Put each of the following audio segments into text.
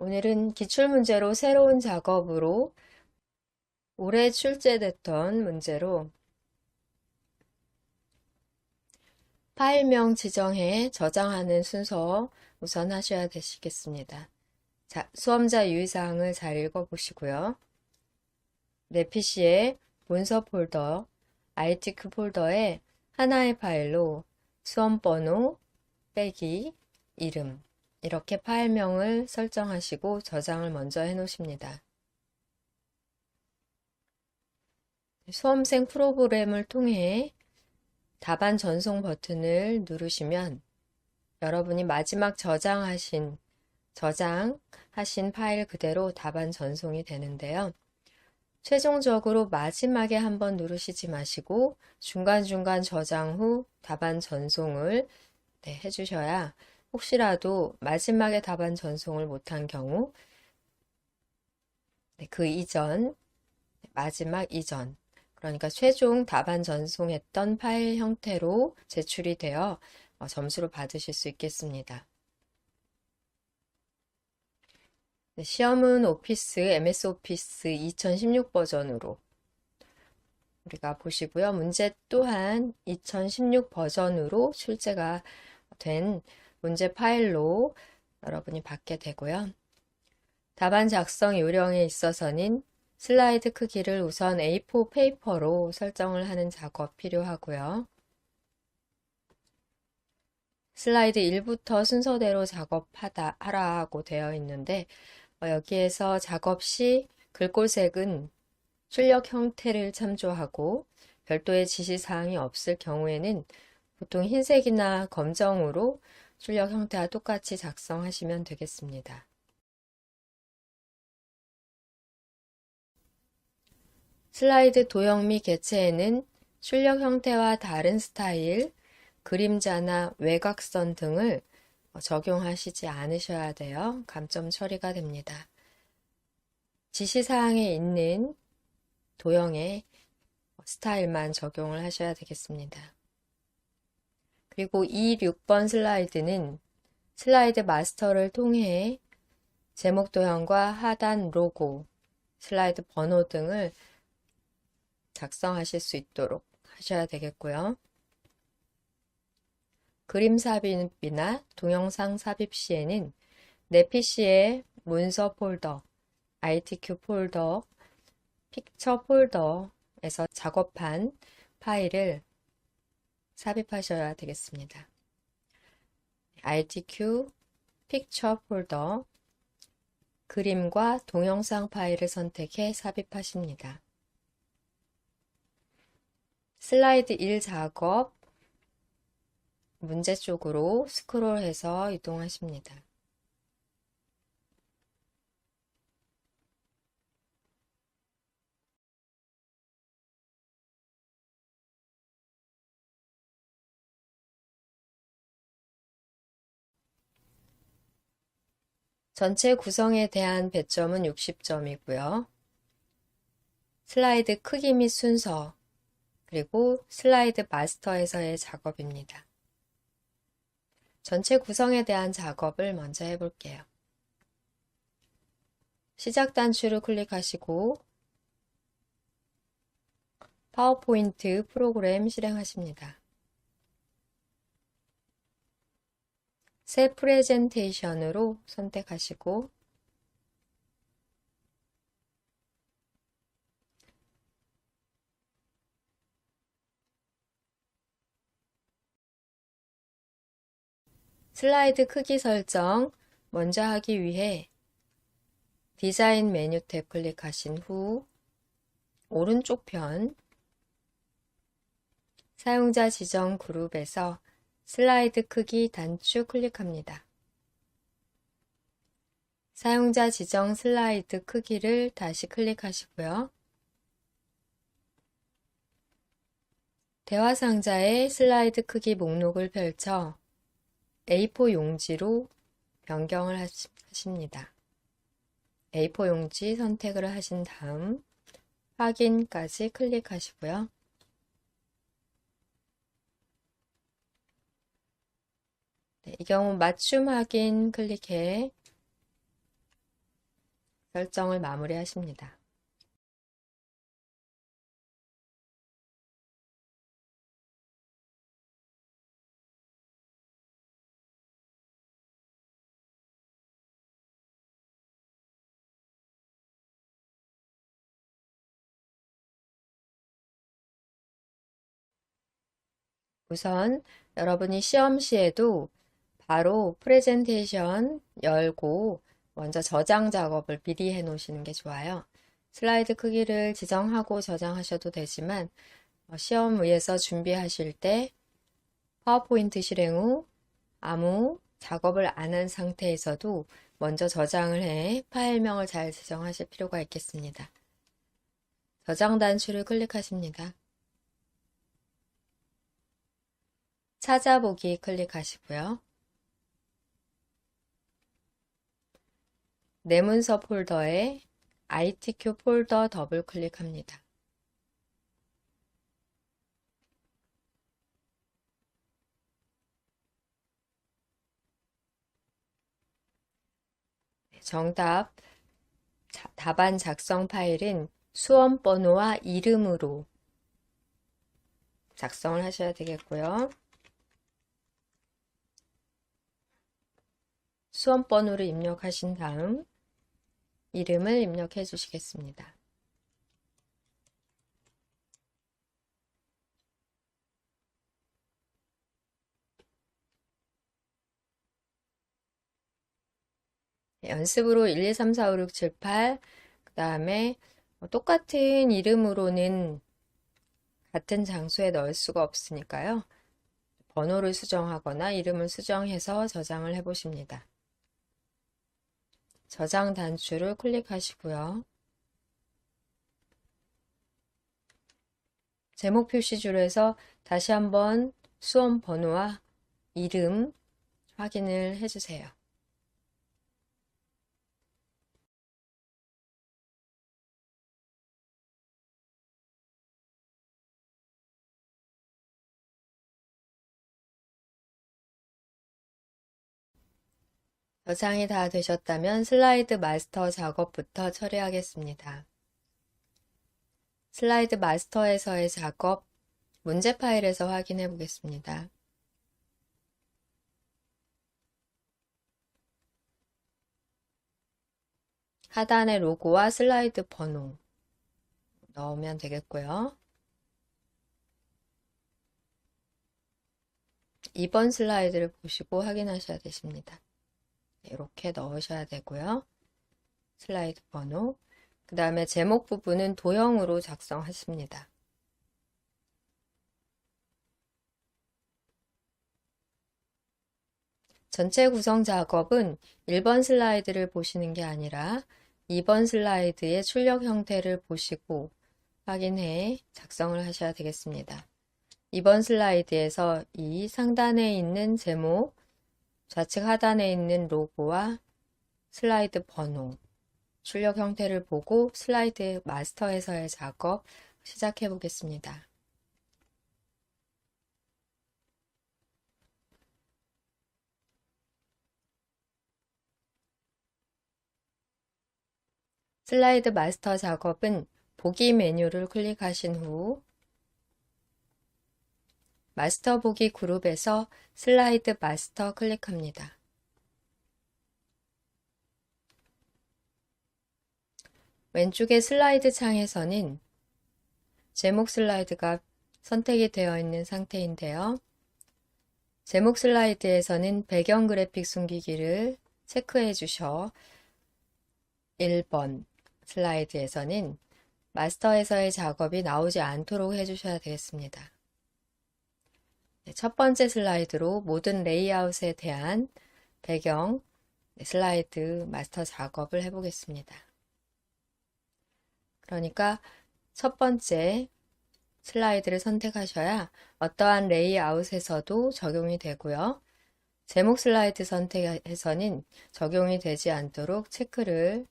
오늘은 기출문제로 새로운 작업으로 올해 출제됐던 문제로 파일명 지정해 저장하는 순서 우선 하셔야 되시겠습니다. 자, 수험자 유의사항을 잘 읽어보시고요. 내 PC에 문서 폴더, ITQ 폴더에 하나의 파일로 수험번호 빼기 이름 이렇게 파일명을 설정하시고 저장을 먼저 해 놓으십니다. 수험생 프로그램을 통해 답안 전송 버튼을 누르시면 여러분이 마지막 저장하신 파일 그대로 답안 전송이 되는데요. 최종적으로 마지막에 한번 누르시지 마시고 중간중간 저장 후 답안 전송을 해주셔야 혹시라도 마지막에 답안 전송을 못한 경우 그 이전, 마지막 이전 그러니까 최종 답안 전송했던 파일 형태로 제출이 되어 점수를 받으실 수 있겠습니다. 시험은 MS 오피스 2016 버전으로 우리가 보시고요. 문제 또한 2016 버전으로 출제가 된 문제 파일로 여러분이 받게 되고요. 답안 작성 요령에 있어서는 슬라이드 크기를 우선 A4 페이퍼로 설정을 하는 작업 필요하고요. 슬라이드 1부터 순서대로 하라고 되어 있는데 여기에서 작업 시 글꼴색은 출력 형태를 참조하고 별도의 지시사항이 없을 경우에는 보통 흰색이나 검정으로 출력 형태와 똑같이 작성하시면 되겠습니다. 슬라이드 도형 및 개체에는 출력 형태와 다른 스타일, 그림자나 외곽선 등을 적용하시지 않으셔야 돼요. 감점 처리가 됩니다. 지시사항에 있는 도형의 스타일만 적용을 하셔야 되겠습니다. 그리고 6번 슬라이드는 슬라이드 마스터를 통해 제목 도형과 하단 로고, 슬라이드 번호 등을 작성하실 수 있도록 하셔야 되겠고요. 그림 삽입이나 동영상 삽입 시에는 내 PC에 문서 폴더, ITQ 폴더, 픽처 폴더에서 작업한 파일을 삽입하셔야 되겠습니다. ITQ 픽처 폴더, 그림과 동영상 파일을 선택해 삽입하십니다. 슬라이드 1 작업, 문제 쪽으로 스크롤해서 이동하십니다. 전체 구성에 대한 배점은 60점이고요. 슬라이드 크기 및 순서, 그리고 슬라이드 마스터에서의 작업입니다. 전체 구성에 대한 작업을 먼저 해볼게요. 시작 단추를 클릭하시고 파워포인트 프로그램 실행하십니다. 새 프레젠테이션으로 선택하시고 슬라이드 크기 설정 먼저 하기 위해 디자인 메뉴 탭 클릭하신 후 오른쪽 편 사용자 지정 그룹에서 슬라이드 크기 단추 클릭합니다. 사용자 지정 슬라이드 크기를 다시 클릭하시고요. 대화 상자에 슬라이드 크기 목록을 펼쳐 A4 용지로 변경을 하십니다. A4 용지 선택을 하신 다음 확인까지 클릭하시고요. 이 경우 맞춤 확인 클릭해 설정을 마무리하십니다. 우선 여러분이 시험 시에도 바로 프레젠테이션 열고 먼저 저장 작업을 미리 해 놓으시는 게 좋아요. 슬라이드 크기를 지정하고 저장하셔도 되지만 시험 위에서 준비하실 때 파워포인트 실행 후 아무 작업을 안 한 상태에서도 먼저 저장을 해 파일명을 잘 지정하실 필요가 있겠습니다. 저장 단추를 클릭하십니다. 찾아보기 클릭하시고요. 내 문서 폴더에 ITQ 폴더 더블 클릭합니다. 정답 답안 작성 파일은 수험 번호와 이름으로 작성을 하셔야 되겠고요. 수험 번호를 입력하신 다음 이름을 입력해 주시겠습니다. 연습으로 1, 2, 3, 4, 5, 6, 7, 8, 그 다음에 똑같은 이름으로는 같은 장소에 넣을 수가 없으니까요. 번호를 수정하거나 이름을 수정해서 저장을 해 보십니다. 저장 단추를 클릭하시고요. 제목 표시줄에서 다시 한번 수험 번호와 이름 확인을 해주세요. 저장이 다 되셨다면 슬라이드 마스터 작업부터 처리하겠습니다. 슬라이드 마스터에서의 작업 문제 파일에서 확인해 보겠습니다. 하단에 로고와 슬라이드 번호 넣으면 되겠고요. 2번 슬라이드를 보시고 확인하셔야 되십니다. 이렇게 넣으셔야 되고요. 슬라이드 번호, 그 다음에 제목 부분은 도형으로 작성하십니다. 전체 구성 작업은 1번 슬라이드를 보시는 게 아니라 2번 슬라이드의 출력 형태를 보시고 확인해 작성을 하셔야 되겠습니다. 2번 슬라이드에서 이 상단에 있는 제목, 좌측 하단에 있는 로고와 슬라이드 번호, 출력 형태를 보고 슬라이드 마스터에서의 작업 시작해 보겠습니다. 슬라이드 마스터 작업은 보기 메뉴를 클릭하신 후 마스터 보기 그룹에서 슬라이드 마스터 클릭합니다. 왼쪽의 슬라이드 창에서는 제목 슬라이드가 선택이 되어 있는 상태인데요. 제목 슬라이드에서는 배경 그래픽 숨기기를 체크해 주셔 1번 슬라이드에서는 마스터에서의 작업이 나오지 않도록 해주셔야 되겠습니다. 첫 번째 슬라이드로 모든 레이아웃에 대한 배경 슬라이드 마스터 작업을 해보겠습니다. 그러니까 첫 번째 슬라이드를 선택하셔야 어떠한 레이아웃에서도 적용이 되고요. 제목 슬라이드 선택에서는 적용이 되지 않도록 체크를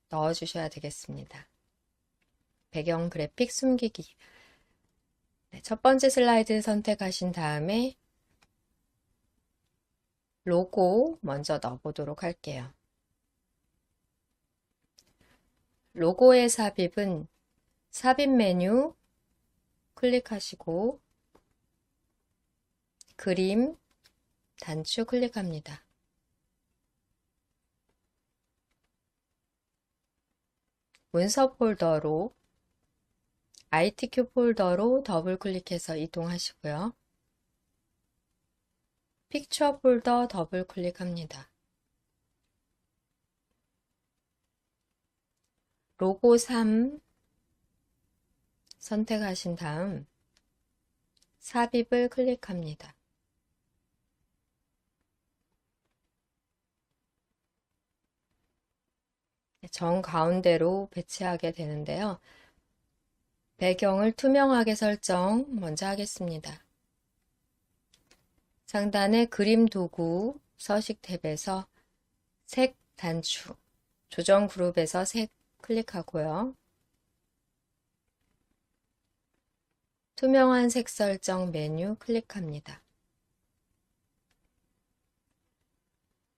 넣어주셔야 되겠습니다. 배경 그래픽 숨기기. 첫 번째 슬라이드 선택하신 다음에 로고 먼저 넣어보도록 할게요. 로고의 삽입은 삽입 메뉴 클릭하시고 그림 단추 클릭합니다. 문서 폴더로 ITQ 폴더로 더블 클릭해서 이동하시고요. 픽처 폴더 더블 클릭합니다. 로고 3 선택하신 다음 삽입을 클릭합니다. 정 가운데로 배치하게 되는데요. 배경을 투명하게 설정 먼저 하겠습니다. 상단의 그림 도구 서식 탭에서 색 단추, 조정 그룹에서 색 클릭하고요. 투명한 색 설정 메뉴 클릭합니다.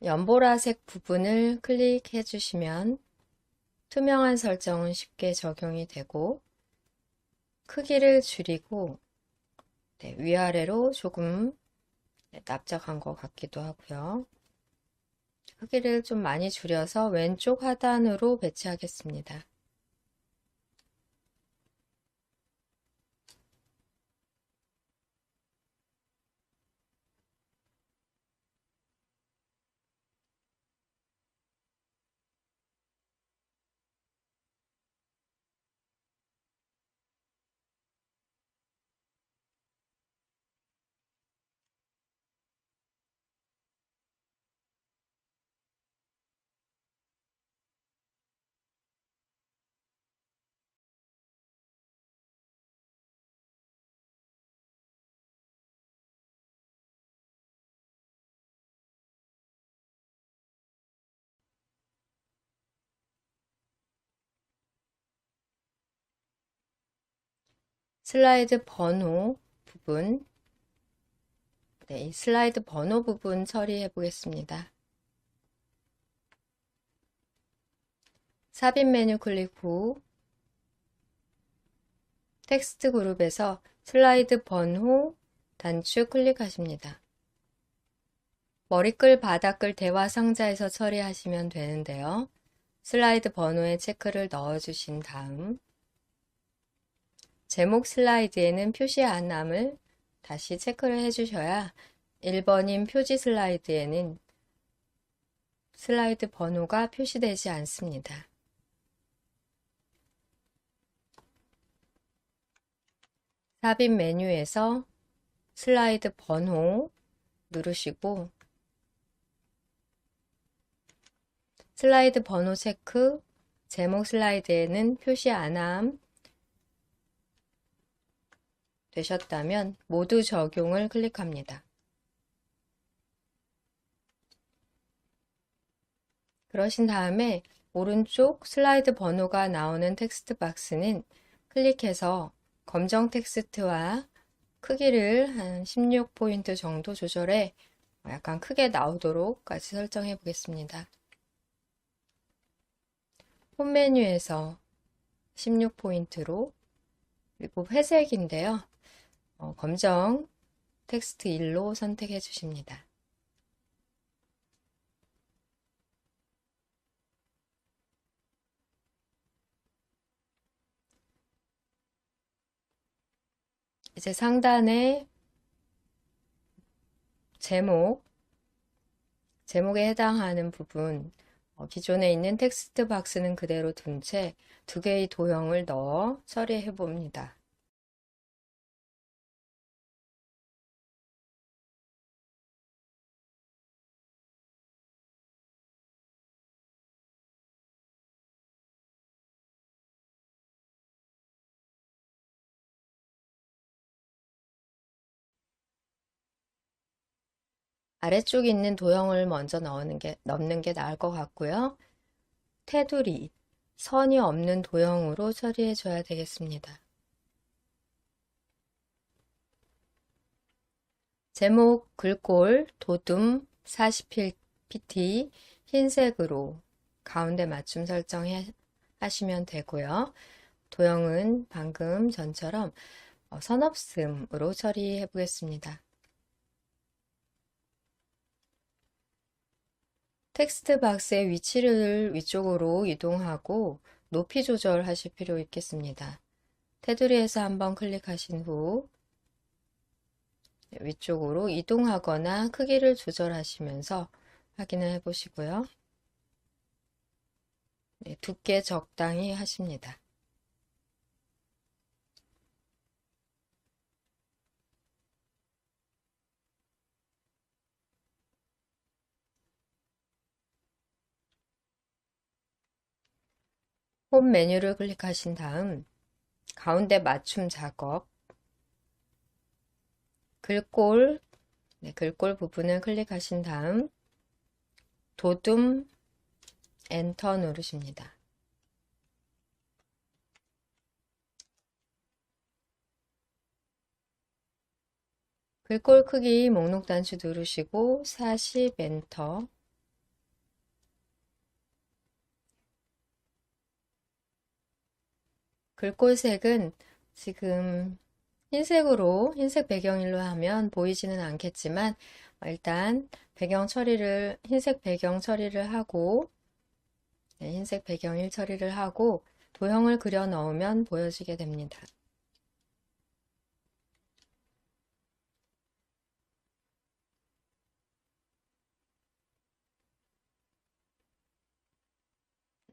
연보라색 부분을 클릭해 주시면 투명한 설정은 쉽게 적용이 되고 크기를 줄이고 위아래로 조금 납작한 것 같기도 하고요. 크기를 좀 많이 줄여서 왼쪽 하단으로 배치하겠습니다. 슬라이드 번호 부분, 이 슬라이드 번호 부분 처리해 보겠습니다. 삽입 메뉴 클릭 후 텍스트 그룹에서 슬라이드 번호 단추 클릭하십니다. 머리글, 바닥글, 대화 상자에서 처리하시면 되는데요. 슬라이드 번호에 체크를 넣어주신 다음 제목 슬라이드에는 표시 안함을 다시 체크를 해주셔야 1번인 표지 슬라이드에는 슬라이드 번호가 표시되지 않습니다. 삽입 메뉴에서 슬라이드 번호 누르시고 슬라이드 번호 체크, 제목 슬라이드에는 표시 안함 되셨다면 모두 적용을 클릭합니다. 그러신 다음에 오른쪽 슬라이드 번호가 나오는 텍스트 박스는 클릭해서 검정 텍스트와 크기를 한 16포인트 정도 조절해 약간 크게 나오도록 까지 설정해 보겠습니다. 홈 메뉴에서 16포인트로 그리고 회색인데요. 검정 텍스트 1로 선택해 주십니다. 이제 상단에 제목에 해당하는 부분, 기존에 있는 텍스트 박스는 그대로 둔 채 두 개의 도형을 넣어 처리해 봅니다. 아래쪽에 있는 도형을 먼저 넣는 게 나을 것 같고요. 테두리, 선이 없는 도형으로 처리해 줘야 되겠습니다. 제목, 글꼴, 도둠, 40pt 흰색으로 가운데 맞춤 설정해 하시면 되고요. 도형은 방금 전처럼 선없음으로 처리해 보겠습니다. 텍스트 박스의 위치를 위쪽으로 이동하고 높이 조절하실 필요 있겠습니다. 테두리에서 한번 클릭하신 후 위쪽으로 이동하거나 크기를 조절하시면서 확인을 해 보시고요. 네, 두께 적당히 하십니다. 홈 메뉴를 클릭하신 다음 가운데 맞춤 작업, 글꼴, 글꼴 부분을 클릭하신 다음 도둠 엔터 누르십니다. 글꼴 크기 목록 단추 누르시고 40 엔터. 글꼴 색은 지금 흰색 배경일로 하면 보이지는 않겠지만 일단 흰색 배경 처리를 하고 흰색 배경일 처리를 하고 도형을 그려 넣으면 보여지게 됩니다.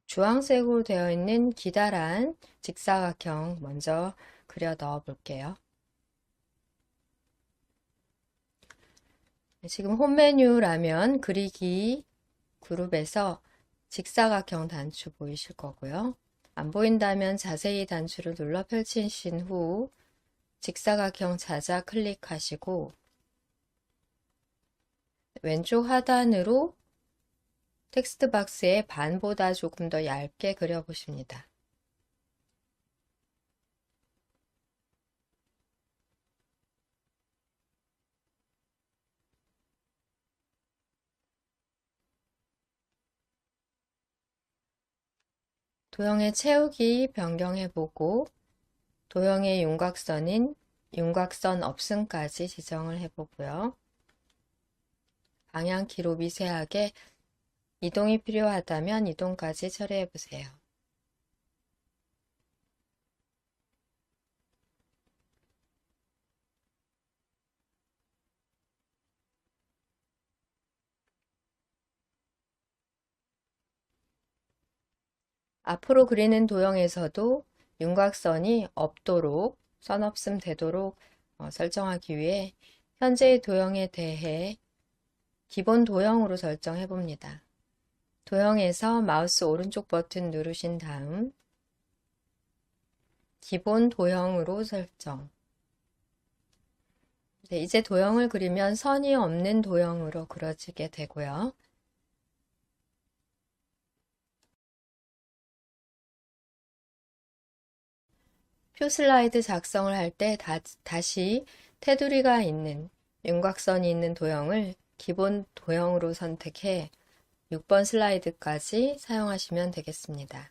주황색으로 되어 있는 기다란 직사각형 먼저 그려 넣어 볼게요. 지금 홈 메뉴라면 그리기 그룹에서 직사각형 단추 보이실 거고요. 안 보인다면 자세히 단추를 눌러 펼치신 후 직사각형 자자 클릭하시고 왼쪽 하단으로 텍스트 박스의 반보다 조금 더 얇게 그려보십니다. 도형의 채우기 변경해보고 도형의 윤곽선인 윤곽선 없음까지 지정을 해보고요. 방향키로 미세하게 이동이 필요하다면 이동까지 처리해보세요. 앞으로 그리는 도형에서도 윤곽선이 없도록, 선 없음 되도록 설정하기 위해 현재의 도형에 대해 기본 도형으로 설정해 봅니다. 도형에서 마우스 오른쪽 버튼 누르신 다음 기본 도형으로 설정. 네, 이제 도형을 그리면 선이 없는 도형으로 그려지게 되고요. 표 슬라이드 작성을 할 때 다시 테두리가 있는 윤곽선이 있는 도형을 기본 도형으로 선택해 6번 슬라이드까지 사용하시면 되겠습니다.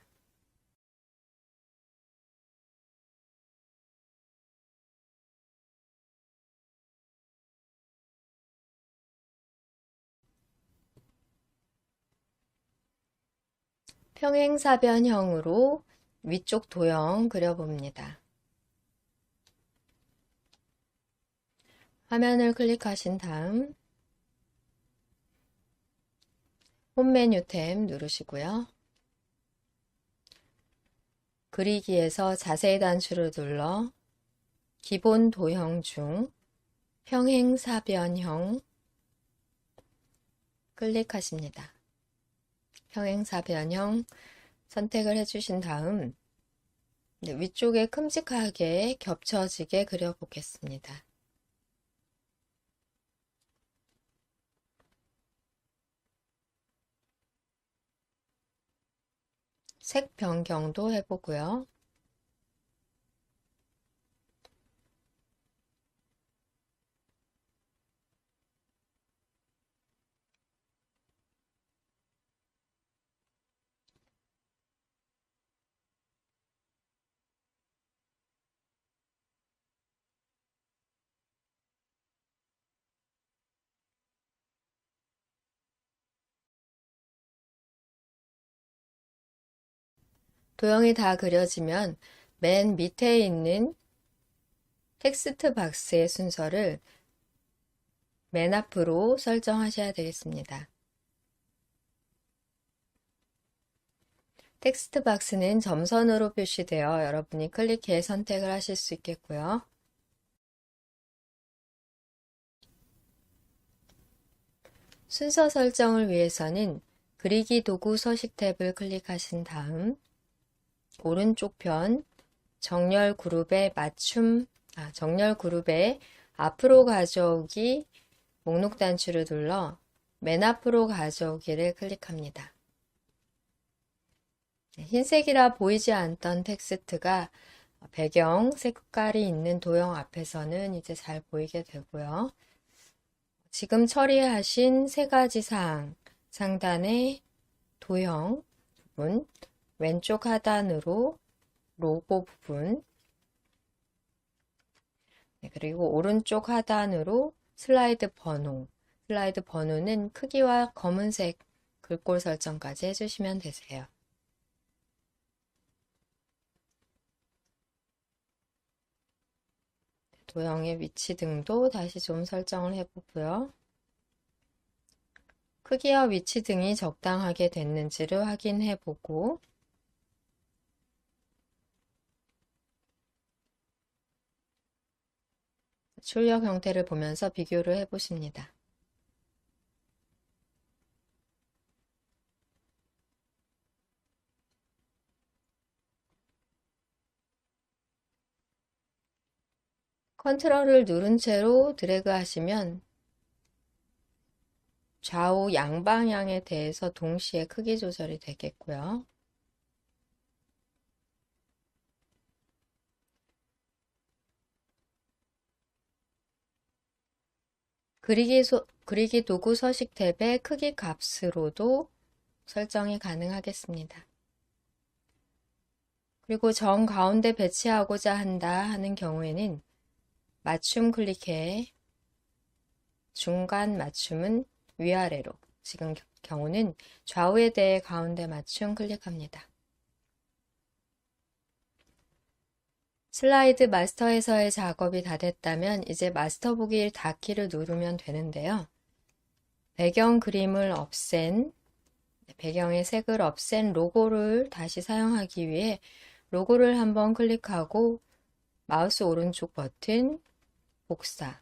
평행사변형으로 위쪽 도형 그려봅니다. 화면을 클릭하신 다음 홈 메뉴 탭 누르시고요. 그리기에서 자세히 단추를 눌러 기본 도형 중 평행사변형 클릭하십니다. 평행사변형 선택을 해주신 다음 위쪽에 큼직하게 겹쳐지게 그려보겠습니다. 색 변경도 해보고요. 도형이 다 그려지면 맨 밑에 있는 텍스트 박스의 순서를 맨 앞으로 설정하셔야 되겠습니다. 텍스트 박스는 점선으로 표시되어 여러분이 클릭해 선택을 하실 수 있겠고요. 순서 설정을 위해서는 그리기 도구 서식 탭을 클릭하신 다음 오른쪽 편 정렬 그룹의 정렬 그룹의 앞으로 가져오기 목록 단추를 눌러 맨 앞으로 가져오기를 클릭합니다. 흰색이라 보이지 않던 텍스트가 배경 색깔이 있는 도형 앞에서는 이제 잘 보이게 되고요. 지금 처리하신 세 가지 사항, 상단의 도형 부분, 왼쪽 하단으로 로고 부분, 그리고 오른쪽 하단으로 슬라이드 번호, 슬라이드 번호는 크기와 검은색 글꼴 설정까지 해주시면 되세요. 도형의 위치 등도 다시 좀 설정을 해보고요. 크기와 위치 등이 적당하게 됐는지를 확인해보고 출력 형태를 보면서 비교를 해보십니다. 컨트롤을 누른 채로 드래그 하시면 좌우 양방향에 대해서 동시에 크기 조절이 되겠고요. 그리기 도구 서식 탭의 크기 값으로도 설정이 가능하겠습니다. 그리고 정 가운데 배치하고자 한다 하는 경우에는 맞춤 클릭해 중간 맞춤은 위아래로, 지금 경우는 좌우에 대해 가운데 맞춤 클릭합니다. 슬라이드 마스터에서의 작업이 다 됐다면 이제 마스터 보기 닫기를 누르면 되는데요. 배경 그림을 없앤, 배경의 색을 없앤 로고를 다시 사용하기 위해 로고를 한번 클릭하고 마우스 오른쪽 버튼, 복사,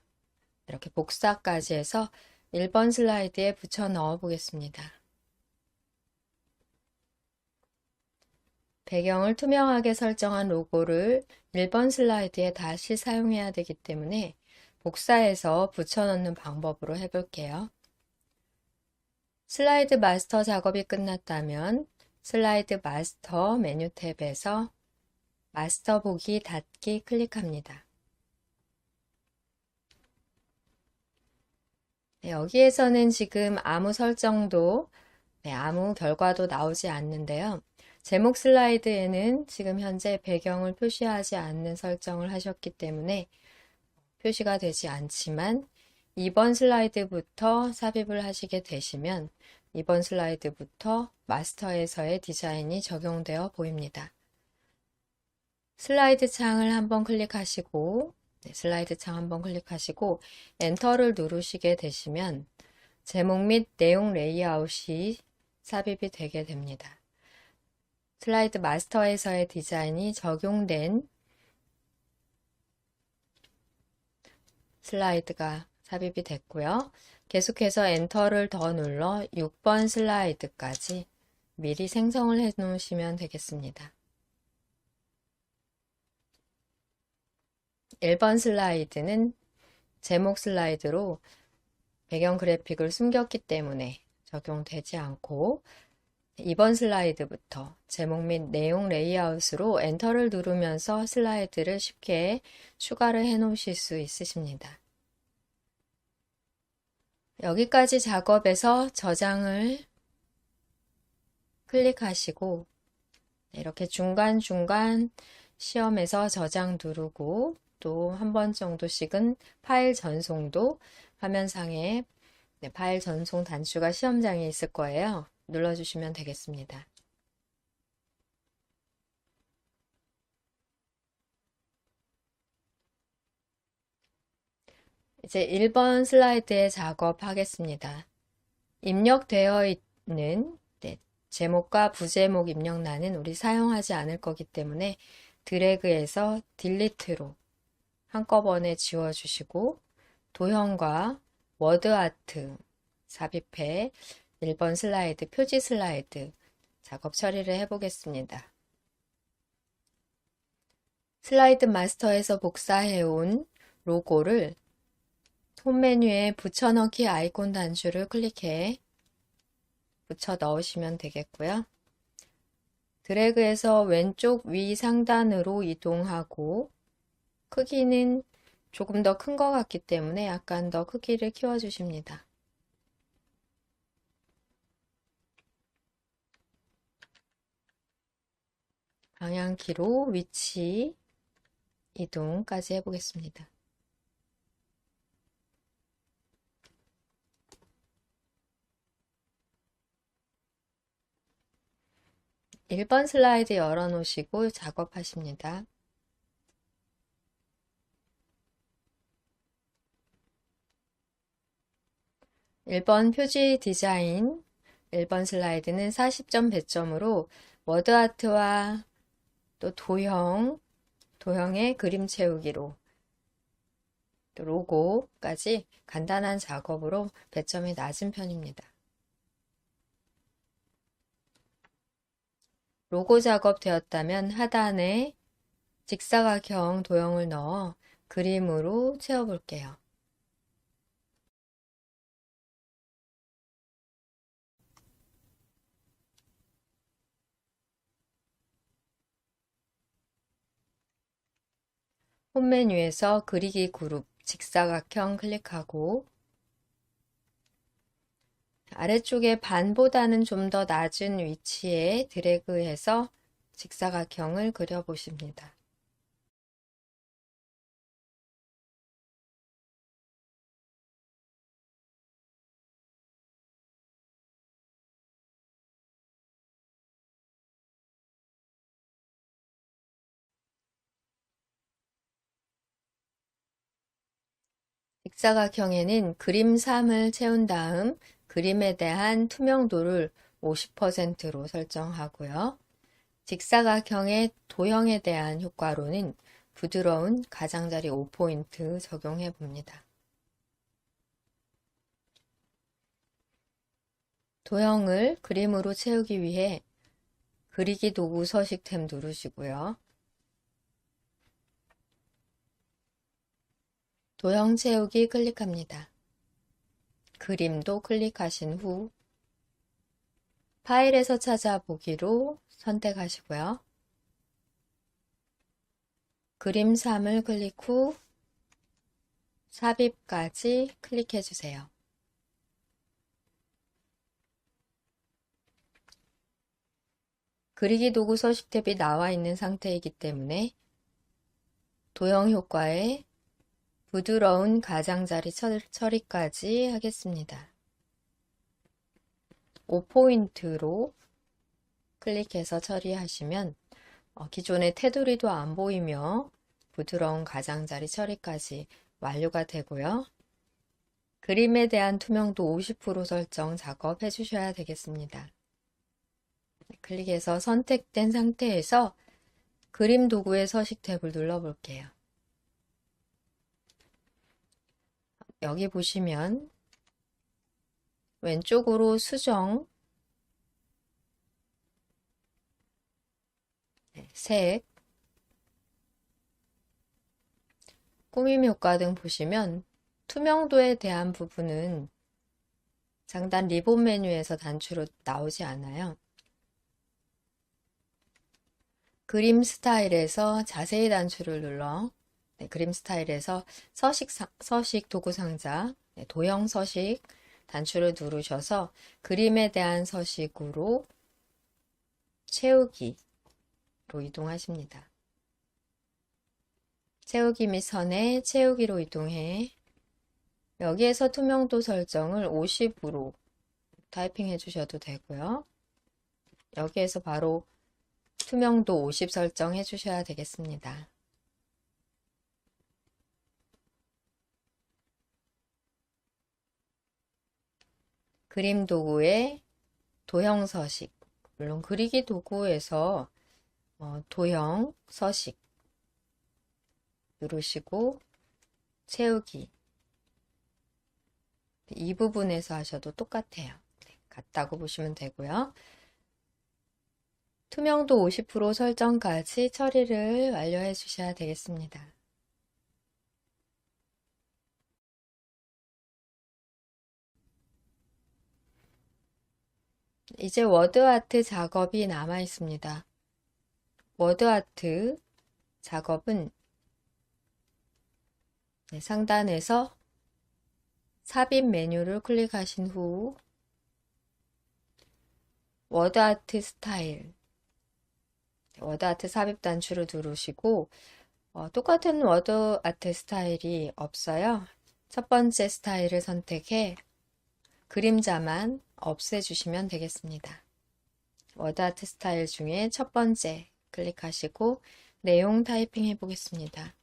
이렇게 복사까지 해서 1번 슬라이드에 붙여 넣어 보겠습니다. 배경을 투명하게 설정한 로고를 1번 슬라이드에 다시 사용해야 되기 때문에 복사해서 붙여넣는 방법으로 해볼게요. 슬라이드 마스터 작업이 끝났다면 슬라이드 마스터 메뉴 탭에서 마스터 보기 닫기 클릭합니다. 여기에서는 지금 아무 설정도, 아무 결과도 나오지 않는데요. 제목 슬라이드에는 지금 현재 배경을 표시하지 않는 설정을 하셨기 때문에 표시가 되지 않지만 2번 슬라이드부터 삽입을 하시게 되시면 2번 슬라이드부터 마스터에서의 디자인이 적용되어 보입니다. 슬라이드 창을 한번 클릭하시고 슬라이드 창 한번 클릭하시고 엔터를 누르시게 되시면 제목 및 내용 레이아웃이 삽입이 되게 됩니다. 슬라이드 마스터에서의 디자인이 적용된 슬라이드가 삽입이 됐고요. 계속해서 엔터를 더 눌러 6번 슬라이드까지 미리 생성을 해 놓으시면 되겠습니다. 1번 슬라이드는 제목 슬라이드로 배경 그래픽을 숨겼기 때문에 적용되지 않고 2번 슬라이드부터 제목 및 내용 레이아웃으로 엔터를 누르면서 슬라이드를 쉽게 추가를 해 놓으실 수 있으십니다. 여기까지 작업에서 저장을 클릭하시고 이렇게 중간중간 시험에서 저장 누르고 또 한 번 정도씩은 파일 전송도 화면상에 파일 전송 단추가 시험장에 있을 거예요. 눌러주시면 되겠습니다. 이제 1번 슬라이드에 작업하겠습니다. 입력되어 있는 제목과 부제목 입력란은 우리 사용하지 않을 거기 때문에 드래그해서 딜리트로 한꺼번에 지워주시고 도형과 워드아트 삽입해 1번 슬라이드, 표지 슬라이드 작업 처리를 해보겠습니다. 슬라이드 마스터에서 복사해온 로고를 홈 메뉴에 붙여넣기 아이콘 단추를 클릭해 붙여 넣으시면 되겠고요. 드래그해서 왼쪽 위 상단으로 이동하고 크기는 조금 더 큰 것 같기 때문에 약간 더 크기를 키워주십니다. 방향키로 위치 이동까지 해보겠습니다. 일 번 슬라이드 열어놓으시고 작업하십니다. 일 번 표지 디자인 1번 슬라이드는 40점 배점으로 워드아트와 또 도형의 그림 채우기로 또 로고까지 간단한 작업으로 배점이 낮은 편입니다. 로고 작업 되었다면 하단에 직사각형 도형을 넣어 그림으로 채워볼게요. 홈 메뉴에서 그리기 그룹 직사각형 클릭하고 아래쪽에 반보다는 좀 더 낮은 위치에 드래그해서 직사각형을 그려보십니다. 직사각형에는 그림 3을 채운 다음 그림에 대한 투명도를 50%로 설정하고요. 직사각형의 도형에 대한 효과로는 부드러운 가장자리 5포인트 적용해 봅니다. 도형을 그림으로 채우기 위해 그리기 도구 서식 탭 누르시고요. 도형 채우기 클릭합니다. 그림도 클릭하신 후 파일에서 찾아보기로 선택하시고요. 그림 3을 클릭 후 삽입까지 클릭해 주세요. 그리기 도구 서식 탭이 나와 있는 상태이기 때문에 도형 효과에 부드러운 가장자리 처리까지 하겠습니다. 5포인트로 클릭해서 처리하시면 기존의 테두리도 안 보이며 부드러운 가장자리 처리까지 완료가 되고요. 그림에 대한 투명도 50% 설정 작업해 주셔야 되겠습니다. 클릭해서 선택된 상태에서 그림 도구의 서식 탭을 눌러 볼게요. 여기 보시면 왼쪽으로 수정, 색, 꾸밈 효과 등 보시면 투명도에 대한 부분은 상단 리본 메뉴에서 단추로 나오지 않아요. 그림 스타일에서 자세히 단추를 눌러 그림 스타일에서 서식 도구 상자, 도형 서식 단추를 누르셔서 그림에 대한 서식으로 채우기로 이동하십니다. 채우기 및 선에 채우기로 이동해 여기에서 투명도 설정을 50으로 타이핑해 주셔도 되고요. 여기에서 바로 투명도 50 설정해 주셔야 되겠습니다. 그림 도구의 도형 서식, 물론 그리기 도구에서 도형 서식 누르시고 채우기 이 부분에서 하셔도 똑같아요. 네, 같다고 보시면 되고요. 투명도 50% 설정까지 처리를 완료해 주셔야 되겠습니다. 이제 워드아트 작업이 남아 있습니다. 워드아트 작업은 상단에서 삽입 메뉴를 클릭하신 후 워드아트 스타일, 워드아트 삽입 단추를 누르시고 똑같은 워드아트 스타일이 없어요. 첫 번째 스타일을 선택해 그림자만 없애주시면 되겠습니다. 워드아트 스타일 중에 첫 번째 클릭하시고 내용 타이핑 해보겠습니다.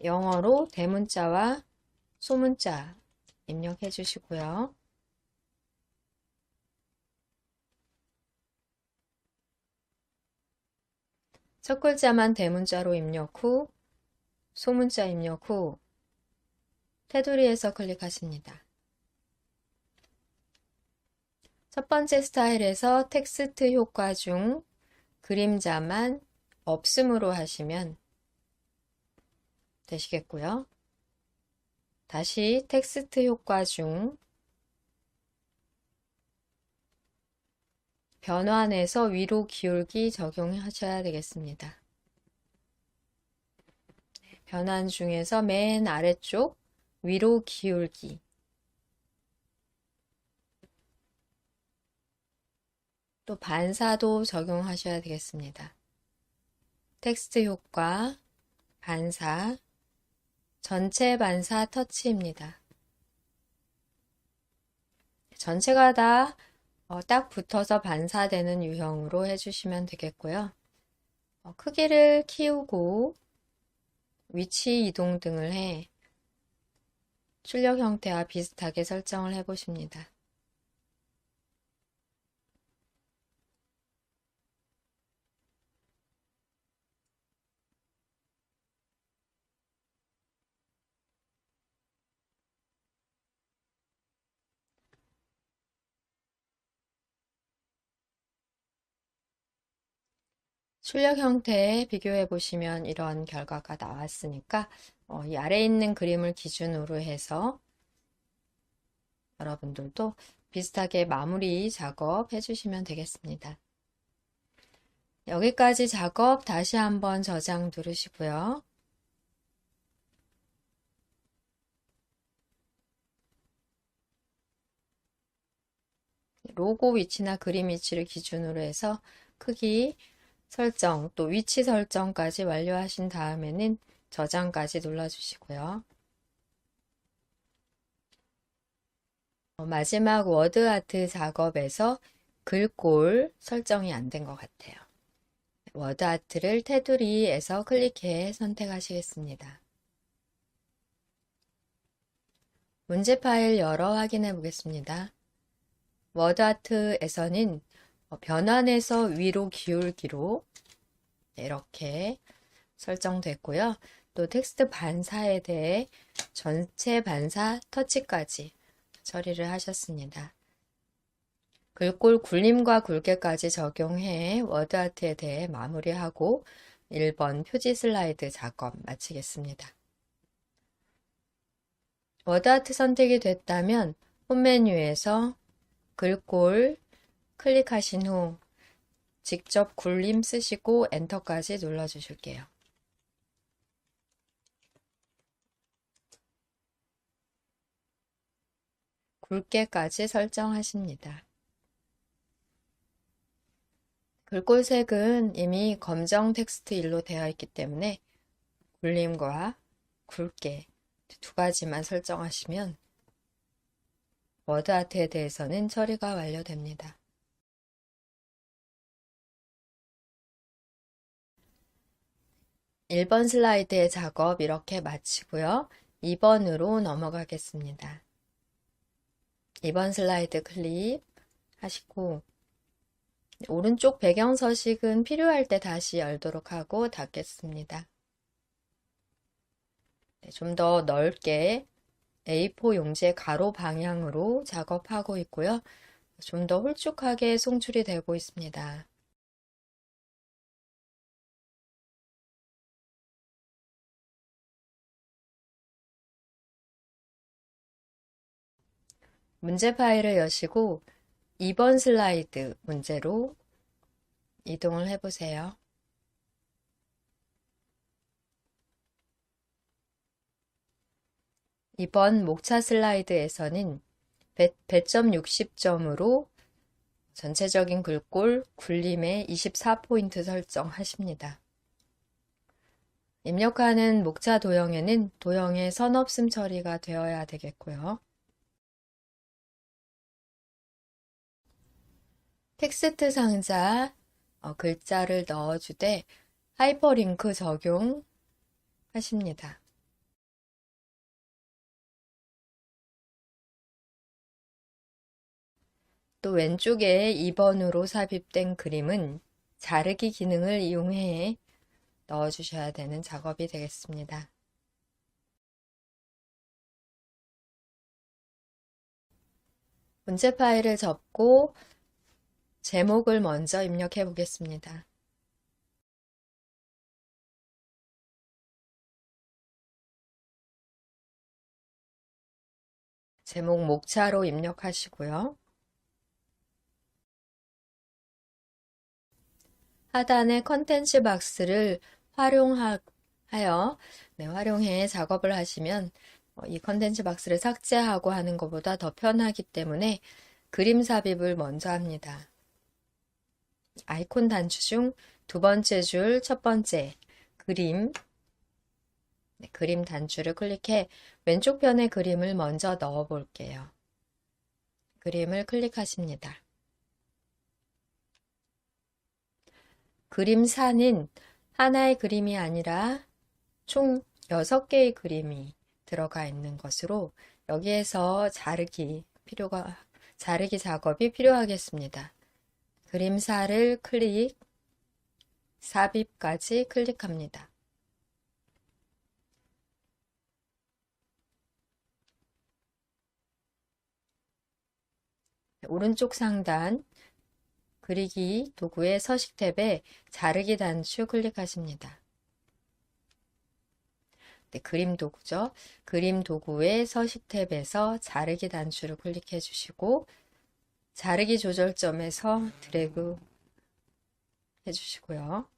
영어로 대문자와 소문자 입력해 주시고요. 첫 글자만 대문자로 입력 후 소문자 입력 후 테두리에서 클릭하십니다. 첫 번째 스타일에서 텍스트 효과 중 그림자만 없음으로 하시면 되시겠고요. 다시 텍스트 효과 중 변환해서 위로 기울기 적용하셔야 되겠습니다. 변환 중에서 맨 아래쪽 위로 기울기 또 반사도 적용하셔야 되겠습니다. 텍스트 효과, 반사, 전체 반사 터치입니다. 전체가 다 딱 붙어서 반사되는 유형으로 해주시면 되겠고요. 크기를 키우고 위치 이동 등을 해 출력 형태와 비슷하게 설정을 해 보십니다. 출력 형태 비교해 보시면 이런 결과가 나왔으니까 이 아래에 있는 그림을 기준으로 해서 여러분들도 비슷하게 마무리 작업 해주시면 되겠습니다. 여기까지 작업 다시 한번 저장 누르시고요. 로고 위치나 그림 위치를 기준으로 해서 크기 설정, 또 위치 설정까지 완료하신 다음에는 저장까지 눌러주시고요. 마지막 워드아트 작업에서 글꼴 설정이 안 된 것 같아요. 워드아트를 테두리에서 클릭해 선택하시겠습니다. 문제 파일 열어 확인해 보겠습니다. 워드아트에서는 변환해서 위로 기울기로 이렇게 설정됐고요. 또 텍스트 반사에 대해 전체 반사 터치까지 처리를 하셨습니다. 글꼴 굴림과 굵게까지 적용해 워드아트에 대해 마무리하고 1번 표지 슬라이드 작업 마치겠습니다. 워드아트 선택이 됐다면 홈 메뉴에서 글꼴 클릭하신 후 직접 굴림 쓰시고 엔터까지 눌러주실게요. 굵게까지 설정하십니다. 글꼴 색은 이미 검정 텍스트 일로 되어 있기 때문에 굴림과 굵게 두 가지만 설정하시면 워드아트에 대해서는 처리가 완료됩니다. 1번 슬라이드의 작업 이렇게 마치고요. 2번으로 넘어가겠습니다. 2번 슬라이드 클릭하시고 오른쪽 배경 서식은 필요할 때 다시 열도록 하고 닫겠습니다. 네, 좀 더 넓게 A4 용지의 가로 방향으로 작업하고 있고요. 좀 더 홀쭉하게 송출이 되고 있습니다. 문제 파일을 여시고 2번 슬라이드 문제로 이동을 해보세요. 이번 목차 슬라이드에서는 배점 60점으로 전체적인 글꼴 굴림에 24포인트 설정하십니다. 입력하는 목차 도형에는 도형의 선 없음 처리가 되어야 되겠고요. 텍스트 상자 글자를 넣어주되 하이퍼링크 적용하십니다. 또 왼쪽에 2번으로 삽입된 그림은 자르기 기능을 이용해 넣어주셔야 되는 작업이 되겠습니다. 문제 파일을 접고 제목을 먼저 입력해 보겠습니다. 제목 목차로 입력하시고요. 하단의 컨텐츠 박스를 활용해 작업을 하시면 이 컨텐츠 박스를 삭제하고 하는 것보다 더 편하기 때문에 그림 삽입을 먼저 합니다. 아이콘 단추 중 두 번째 줄 첫 번째 그림, 그림 단추를 클릭해 왼쪽 편의 그림을 먼저 넣어 볼게요. 그림을 클릭하십니다. 그림사는 하나의 그림이 아니라 총 6개의 그림이 들어가 있는 것으로 여기에서 자르기 작업이 필요하겠습니다. 그림사를 삽입까지 클릭합니다. 오른쪽 상단 그리기 도구의 서식 탭에 자르기 단추 클릭하십니다. 네, 그림 도구죠. 그림 도구의 서식 탭에서 자르기 단추를 클릭해 주시고 자르기 조절점에서 드래그 해주시고요.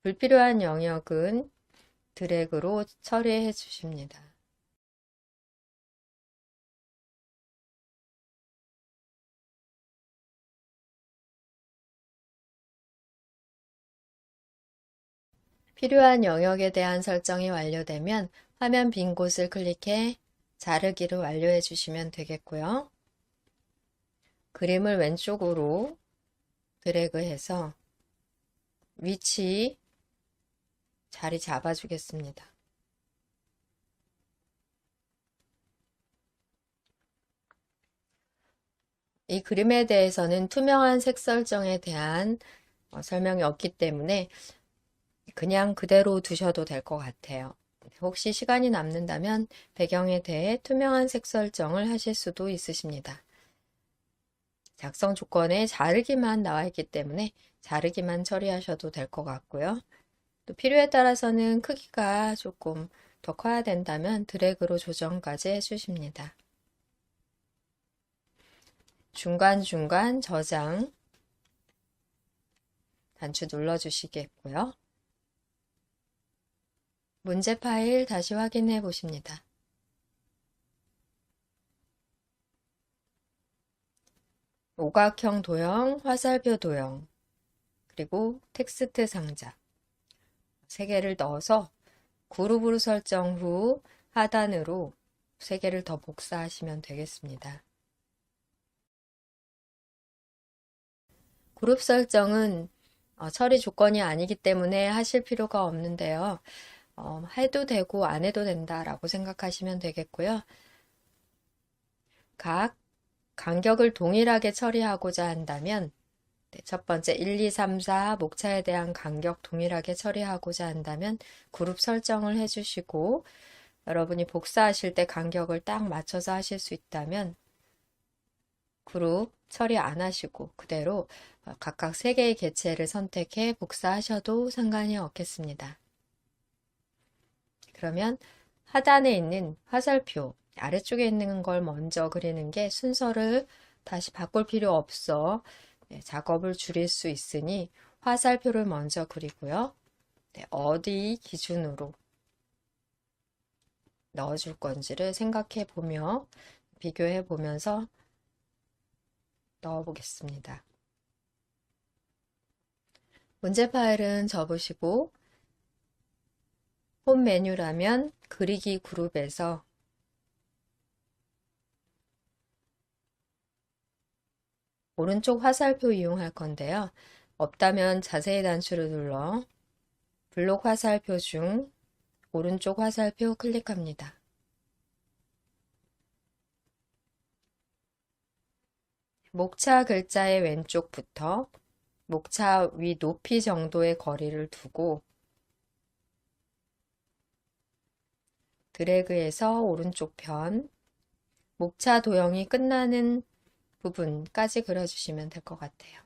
불필요한 영역은 드래그로 처리해 주십니다. 필요한 영역에 대한 설정이 완료되면 화면 빈 곳을 클릭해 자르기를 완료해 주시면 되겠고요. 그림을 왼쪽으로 드래그해서 위치 자리 잡아주겠습니다. 이 그림에 대해서는 투명한 색 설정에 대한 설명이 없기 때문에 그냥 그대로 두셔도 될 것 같아요. 혹시 시간이 남는다면 배경에 대해 투명한 색 설정을 하실 수도 있으십니다. 작성 조건에 자르기만 나와 있기 때문에 자르기만 처리하셔도 될 것 같고요. 또 필요에 따라서는 크기가 조금 더 커야 된다면 드래그로 조정까지 해주십니다. 중간중간 저장 단추 눌러주시겠고요. 문제 파일 다시 확인해 보십니다. 오각형 도형, 화살표 도형, 그리고 텍스트 상자 3개를 넣어서 그룹으로 설정 후 하단으로 3개를 더 복사하시면 되겠습니다. 그룹 설정은 처리 조건이 아니기 때문에 하실 필요가 없는데요. 해도 되고 안 해도 된다라고 생각하시면 되겠고요. 각 간격을 동일하게 처리하고자 한다면 첫 번째 1, 2, 3, 4 목차에 대한 간격 동일하게 처리하고자 한다면 그룹 설정을 해주시고 여러분이 복사하실 때 간격을 딱 맞춰서 하실 수 있다면 그룹 처리 안 하시고 그대로 각각 3개의 개체를 선택해 복사하셔도 상관이 없겠습니다. 그러면 하단에 있는 화살표 아래쪽에 있는 걸 먼저 그리는 게 순서를 다시 바꿀 필요 없어 작업을 줄일 수 있으니 화살표를 먼저 그리고요. 어디 기준으로 넣어줄 건지를 생각해 보며 비교해 보면서 넣어 보겠습니다. 문제 파일은 접으시고 홈 메뉴라면 그리기 그룹에서 오른쪽 화살표 이용할 건데요. 없다면 자세히 단추를 눌러 블록 화살표 중 오른쪽 화살표 클릭합니다. 목차 글자의 왼쪽부터 목차 위 높이 정도의 거리를 두고 드래그해서 오른쪽 편 목차 도형이 끝나는 부분까지 그려주시면 될 것 같아요.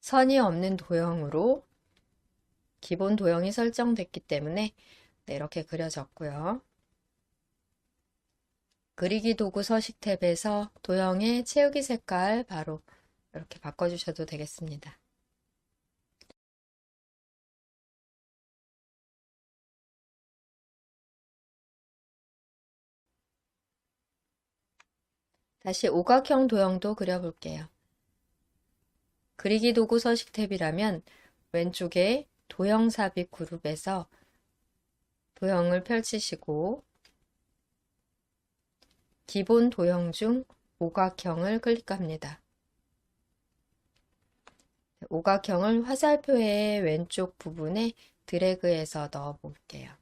선이 없는 도형으로 기본 도형이 설정됐기 때문에 이렇게 그려졌고요. 그리기 도구 서식 탭에서 도형의 채우기 색깔 바로 이렇게 바꿔주셔도 되겠습니다. 다시 오각형 도형도 그려볼게요. 그리기 도구 서식 탭이라면 왼쪽에 도형 삽입 그룹에서 도형을 펼치시고 기본 도형 중 오각형을 클릭합니다. 오각형을 화살표의 왼쪽 부분에 드래그해서 넣어 볼게요.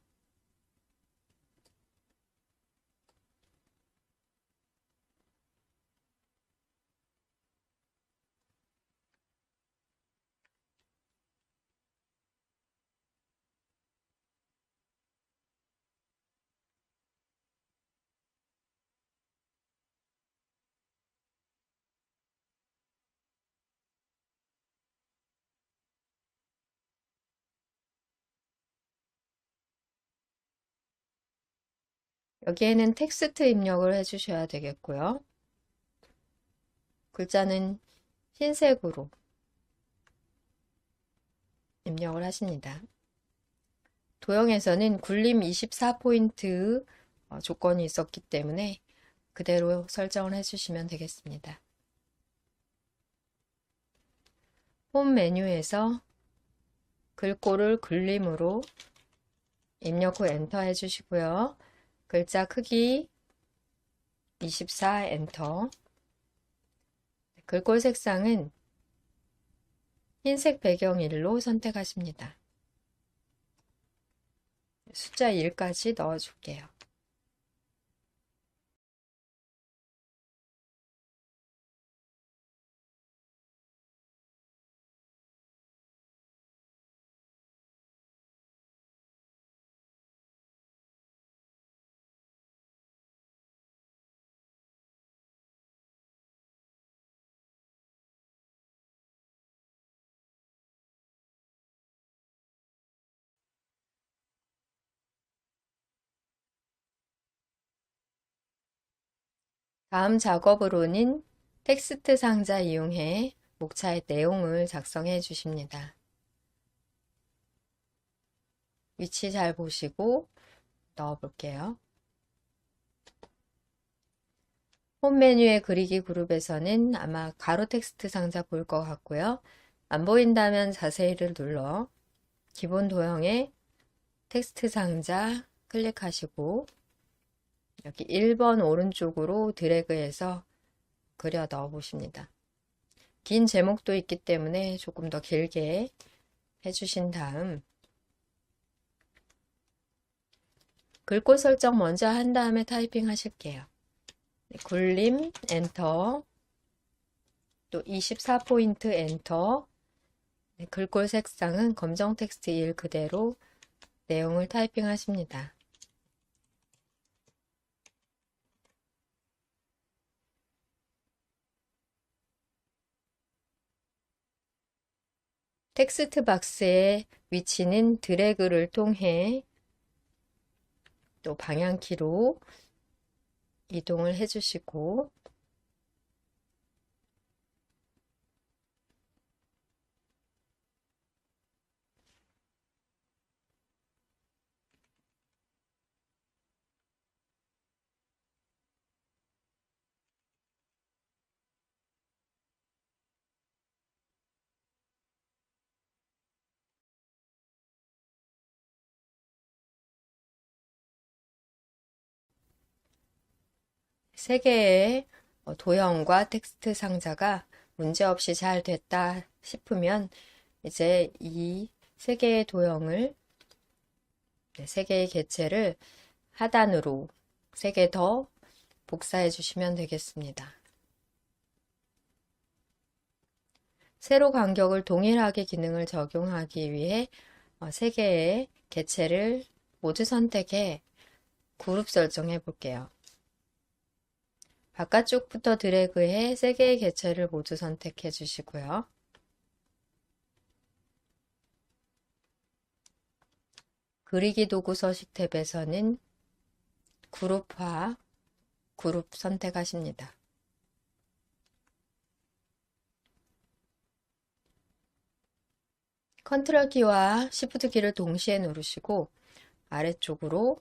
여기에는 텍스트 입력을 해주셔야 되겠고요. 글자는 흰색으로 입력을 하십니다. 도형에서는 굴림 24포인트 조건이 있었기 때문에 그대로 설정을 해주시면 되겠습니다. 홈 메뉴에서 글꼴을 굴림으로 입력 후 엔터 해주시고요. 글자 크기 24 엔터. 글꼴 색상은 흰색 배경 1로 선택하십니다. 숫자 1까지 넣어줄게요. 다음 작업으로는 텍스트 상자 이용해 목차의 내용을 작성해 주십니다. 위치 잘 보시고 넣어 볼게요. 홈 메뉴의 그리기 그룹에서는 아마 가로 텍스트 상자 보일 것 같고요. 안 보인다면 자세히를 눌러 기본 도형의 텍스트 상자 클릭하시고 여기 1번 오른쪽으로 드래그해서 그려 넣어 보십니다. 긴 제목도 있기 때문에 조금 더 길게 해주신 다음 글꼴 설정 먼저 한 다음에 타이핑 하실게요. 네, 굴림 엔터, 또 24포인트 엔터. 네, 글꼴 색상은 검정 텍스트 1 그대로 내용을 타이핑 하십니다. 텍스트 박스의 위치는 드래그를 통해 또 방향키로 이동을 해주시고, 세 개의 도형과 텍스트 상자가 문제없이 잘 됐다 싶으면 이제 이 세 개의 도형을, 세 개의 객체를 하단으로 세 개 더 복사해 주시면 되겠습니다. 세로 간격을 동일하게 기능을 적용하기 위해 세 개의 객체를 모두 선택해 그룹 설정해 볼게요. 바깥쪽부터 드래그해 세 개의 객체를 모두 선택해 주시고요. 그리기 도구 서식 탭에서는 그룹화, 그룹 선택하십니다. 컨트롤 키와 시프트 키를 동시에 누르시고 아래쪽으로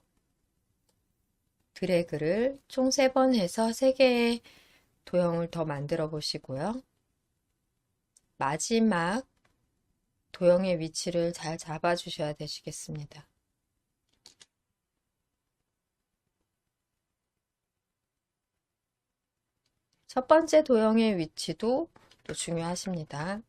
드래그를 총 3번 해서 3개의 도형을 더 만들어 보시고요. 마지막 도형의 위치를 잘 잡아 주셔야 되시겠습니다. 첫 번째 도형의 위치도 또 중요하십니다.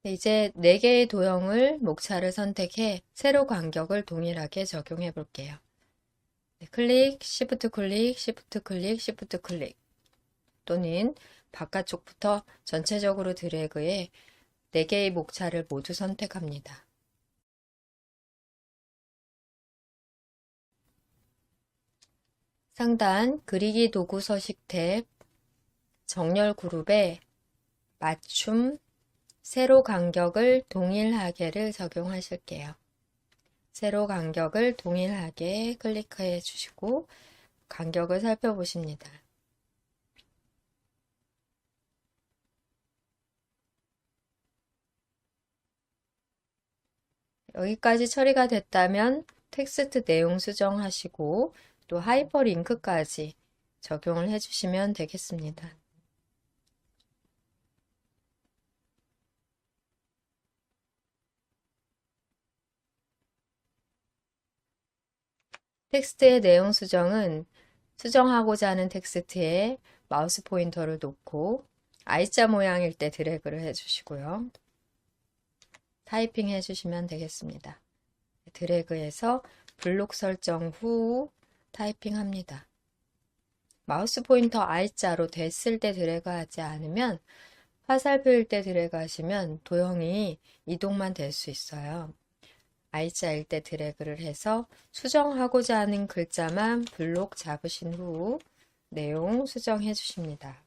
이제 4개의 도형을 목차를 선택해 세로 간격을 동일하게 적용해 볼게요. 클릭, 시프트 클릭, 시프트 클릭, 시프트 클릭, 또는 바깥쪽부터 전체적으로 드래그해 4개의 목차를 모두 선택합니다. 상단 그리기 도구 서식 탭 정렬 그룹에 맞춤 세로 간격을 동일하게를 적용하실게요. 세로 간격을 동일하게 클릭해 주시고 간격을 살펴보십니다. 여기까지 처리가 됐다면 텍스트 내용 수정하시고 또 하이퍼링크까지 적용을 해주시면 되겠습니다. 텍스트의 내용 수정은 수정하고자 하는 텍스트에 마우스 포인터를 놓고 I자 모양일 때 드래그를 해주시고요. 타이핑 해주시면 되겠습니다. 드래그해서 블록 설정 후 타이핑 합니다. 마우스 포인터 I자로 됐을 때 드래그하지 않으면 화살표일 때 드래그하시면 도형이 이동만 될 수 있어요. I자일 때 드래그를 해서 수정하고자 하는 글자만 블록 잡으신 후 내용 수정해 주십니다.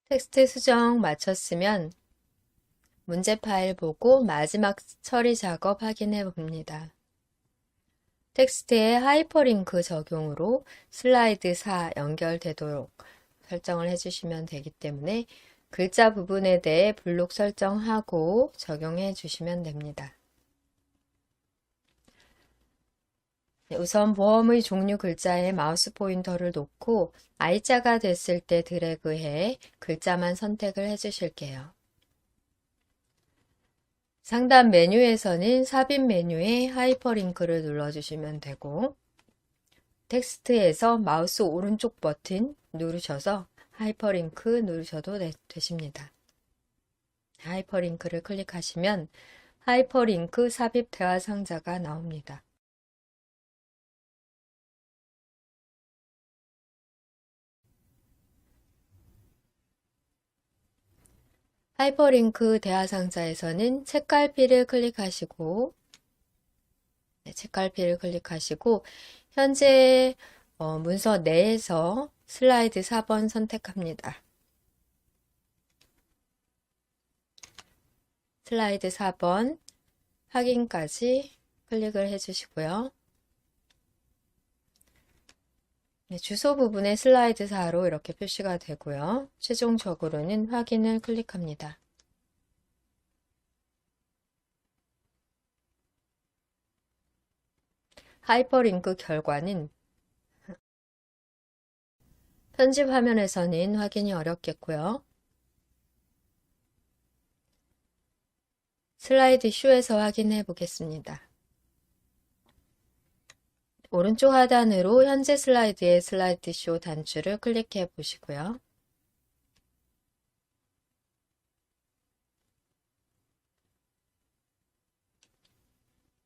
텍스트 수정 마쳤으면 문제 파일 보고 마지막 처리 작업 확인해 봅니다. 텍스트에 하이퍼링크 적용으로 슬라이드 4 연결되도록 설정을 해주시면 되기 때문에 글자 부분에 대해 블록 설정하고 적용해 주시면 됩니다. 우선 보험의 종류 글자에 마우스 포인터를 놓고 I자가 됐을 때 드래그해 글자만 선택을 해 주실게요. 상단 메뉴에서는 삽입 메뉴에 하이퍼링크를 눌러주시면 되고 텍스트에서 마우스 오른쪽 버튼 누르셔서 하이퍼링크 누르셔도 되십니다. 하이퍼링크를 클릭하시면 하이퍼링크 삽입 대화 상자가 나옵니다. 하이퍼링크 대화 상자에서는 책갈피를 클릭하시고 책갈피를 클릭하시고 현재 문서 내에서 슬라이드 4번 선택합니다. 슬라이드 4번 확인까지 클릭을 해주시고요. 주소 부분에 슬라이드 4로 이렇게 표시가 되고요. 최종적으로는 확인을 클릭합니다. 하이퍼링크 결과는 편집 화면에서는 확인이 어렵겠고요. 슬라이드 쇼에서 확인해 보겠습니다. 오른쪽 하단으로 현재 슬라이드의 슬라이드 쇼 단추를 클릭해 보시고요.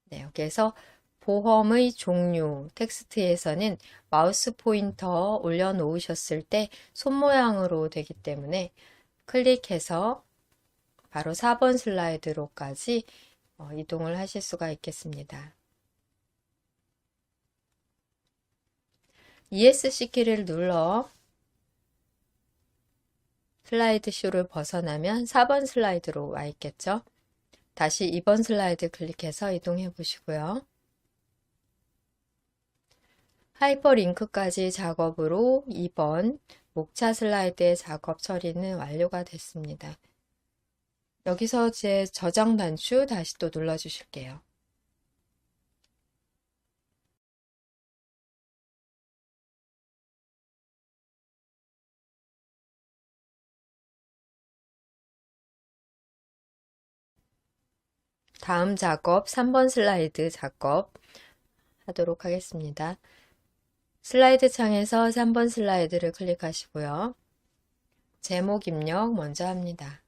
네, 여기에서 보험의 종류 텍스트에서는 마우스 포인터 올려놓으셨을 때 손 모양으로 되기 때문에 클릭해서 바로 4번 슬라이드로까지 이동을 하실 수가 있겠습니다. ESC 키를 눌러 슬라이드 쇼를 벗어나면 4번 슬라이드로 와 있겠죠. 다시 2번 슬라이드 클릭해서 이동해 보시고요. 하이퍼링크까지 작업으로 2번 목차 슬라이드의 작업 처리는 완료가 됐습니다. 여기서 제 저장 단추 다시 또 눌러 주실게요. 다음 작업 3번 슬라이드 작업 하도록 하겠습니다. 슬라이드 창에서 3번 슬라이드를 클릭하시고요. 제목 입력 먼저 합니다.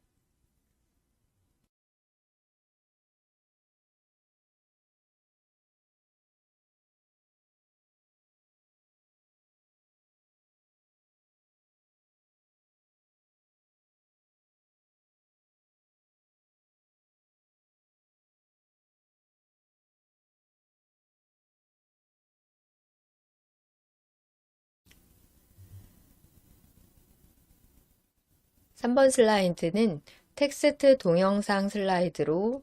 삼 번 슬라이드는 텍스트 동영상 슬라이드로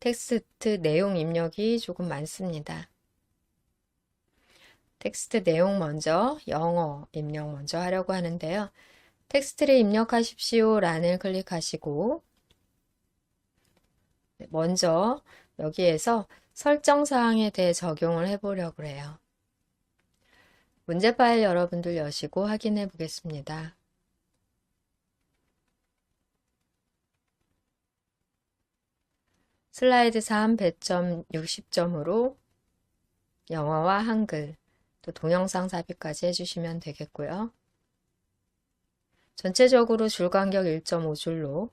텍스트 내용 입력이 조금 많습니다. 텍스트 내용 먼저 영어 입력 먼저 하려고 하는데요. 텍스트를 입력하십시오 란을 클릭하시고 먼저 여기에서 설정 사항에 대해 적용을 해보려고 해요. 문제 파일 여러분들 여시고 확인해 보겠습니다. 슬라이드 3 배점 60점으로 영어와 한글 또 동영상 삽입까지 해주시면 되겠고요. 전체적으로 줄 간격 1.5줄로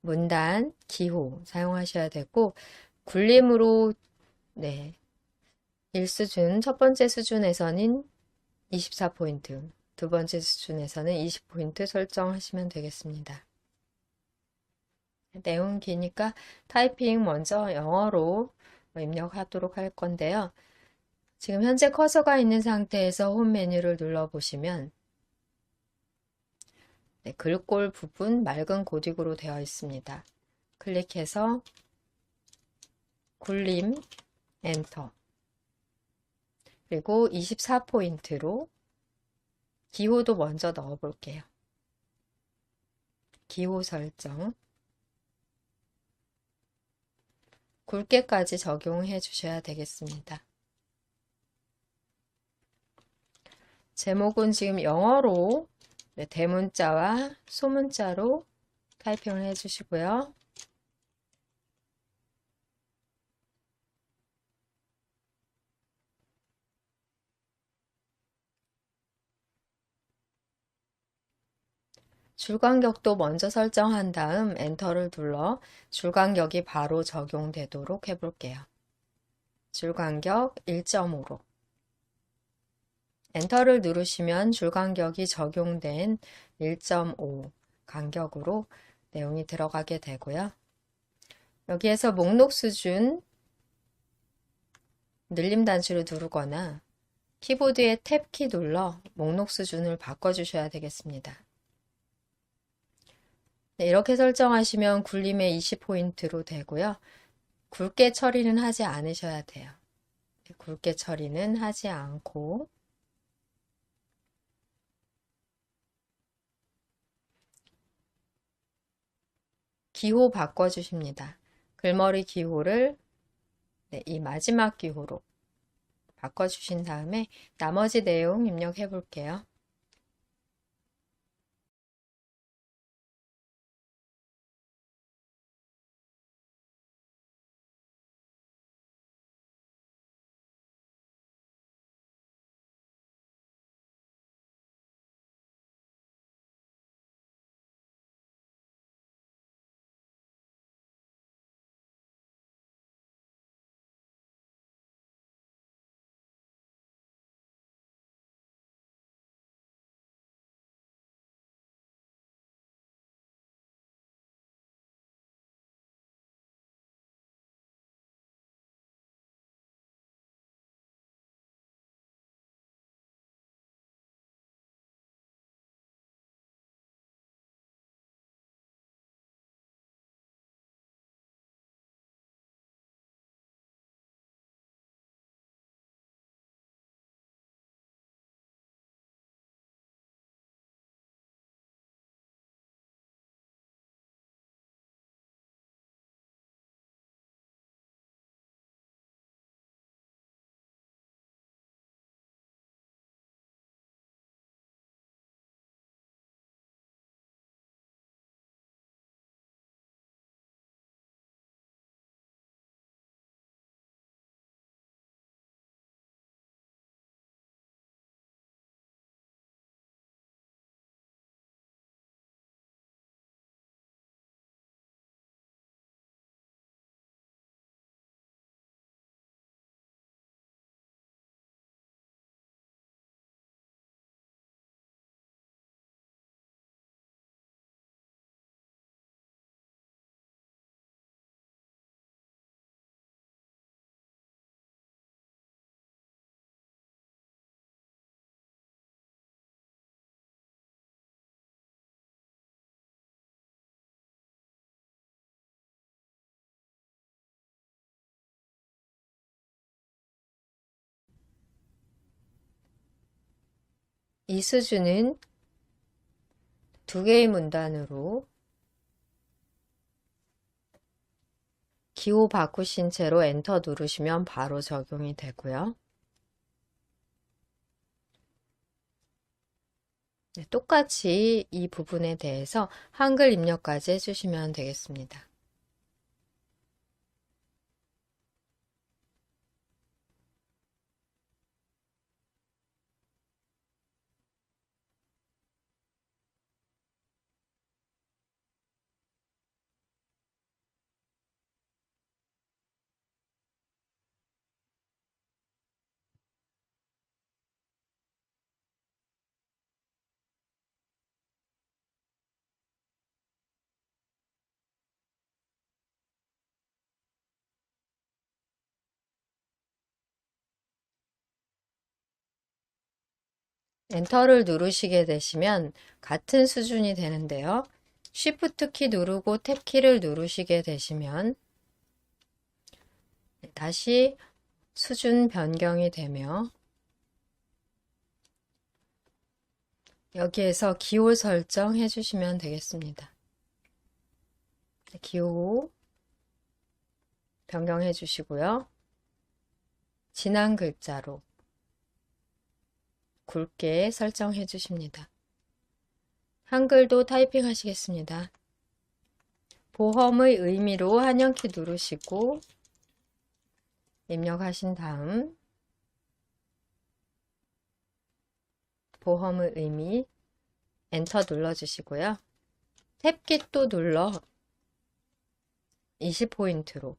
문단, 기호 사용하셔야 되고 굴림으로 1수준, 첫 번째 수준에서는 24포인트, 두 번째 수준에서는 20포인트 설정하시면 되겠습니다. 내용 기니까 타이핑 먼저 영어로 입력하도록 할 건데요. 지금 현재 커서가 있는 상태에서 홈 메뉴를 눌러보시면 네, 글꼴 부분 맑은 고딕으로 되어 있습니다. 클릭해서 굴림, 엔터. 그리고 24포인트로 기호도 먼저 넣어 볼게요. 기호 설정. 굵게까지 적용해 주셔야 되겠습니다. 제목은 지금 영어로 네, 대문자와 소문자로 타이핑을 해주시고요. 줄간격도 먼저 설정한 다음 엔터를 눌러 줄간격이 바로 적용되도록 해볼게요. 줄간격 1.5로 엔터를 누르시면 줄간격이 적용된 1.5 간격으로 내용이 들어가게 되고요. 여기에서 목록 수준 늘림 단추를 누르거나 키보드의 탭키 눌러 목록 수준을 바꿔주셔야 되겠습니다. 네, 이렇게 설정하시면 굴림의 20포인트로 되고요. 굵게 처리는 하지 않으셔야 돼요. 굵게 처리는 하지 않고 기호 바꿔주십니다. 글머리 기호를 네, 이 마지막 기호로 바꿔주신 다음에 나머지 내용 입력해 볼게요. 이 수준은 두 개의 문단으로 기호 바꾸신 채로 엔터 누르시면 바로 적용이 되고요. 네, 똑같이 이 부분에 대해서 한글 입력까지 해주시면 되겠습니다. 엔터를 누르시게 되시면 같은 수준이 되는데요. Shift 키 누르고 탭 키를 누르시게 되시면 다시 수준 변경이 되며 여기에서 기호 설정해 주시면 되겠습니다. 기호 변경해 주시고요. 진한 글자로 굵게 설정해 주십니다. 한글도 타이핑 하시겠습니다. 보험의 의미로 한영키 누르시고 입력하신 다음 보험의 의미 엔터 눌러주시고요. 탭키 또 눌러 20포인트로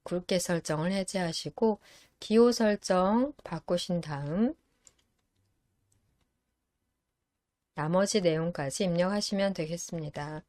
굵게 설정을 해제하시고 기호 설정 바꾸신 다음 나머지 내용까지 입력하시면 되겠습니다.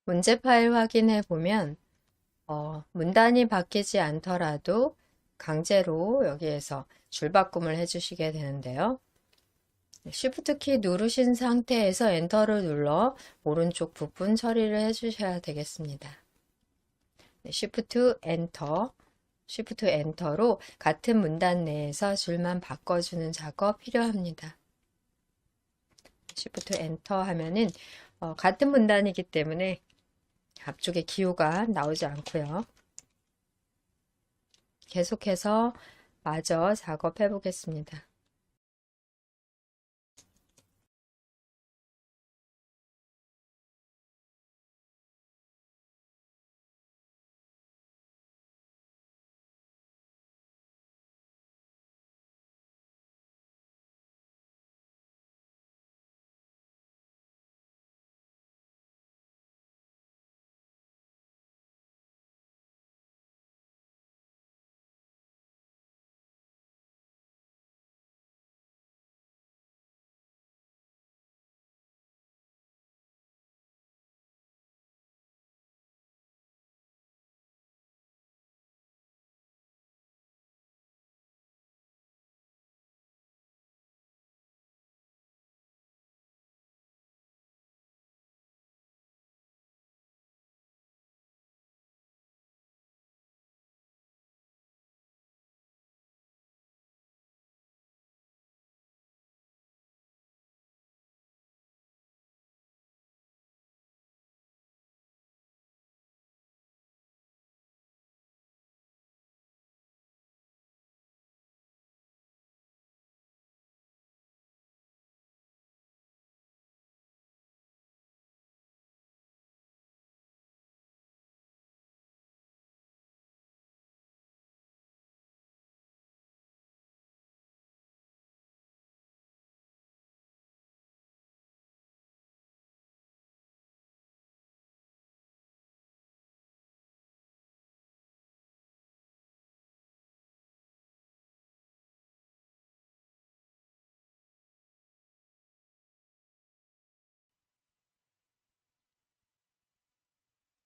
문제 파일 확인해 보면 문단이 바뀌지 않더라도 강제로 여기에서 줄바꿈을 해주시게 되는데요. Shift 키 누르신 상태에서 엔터를 눌러 오른쪽 부분 처리를 해주셔야 되겠습니다. Shift 엔터, Shift 엔터로 같은 문단 내에서 줄만 바꿔주는 작업 필요합니다. Shift 엔터 하면은 같은 문단이기 때문에 앞쪽에 기호가 나오지 않고요. 계속해서 마저 작업해 보겠습니다.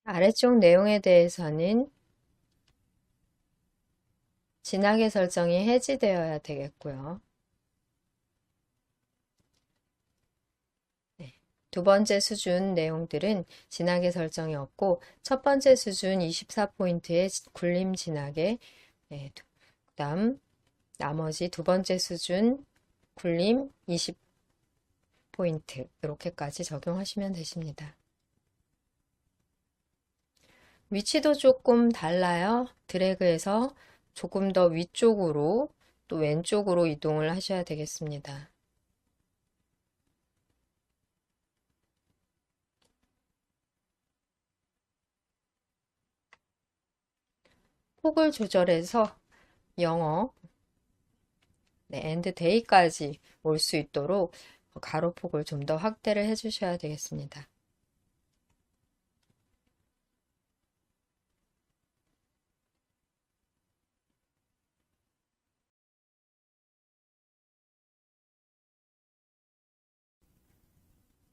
아래쪽 내용에 대해서는 진하게 설정이 해지되어야 되겠고요. 네. 두 번째 수준 내용들은 진하게 설정이 없고 첫 번째 수준 24포인트의 굴림 진하게 네. 그 다음 나머지 두 번째 수준 굴림 20포인트 이렇게까지 적용하시면 되십니다. 위치도 조금 달라요. 드래그해서 조금 더 위쪽으로 또 왼쪽으로 이동을 하셔야 되겠습니다. 폭을 조절해서 영어 네, end day까지 올 수 있도록 가로폭을 좀 더 확대를 해 주셔야 되겠습니다.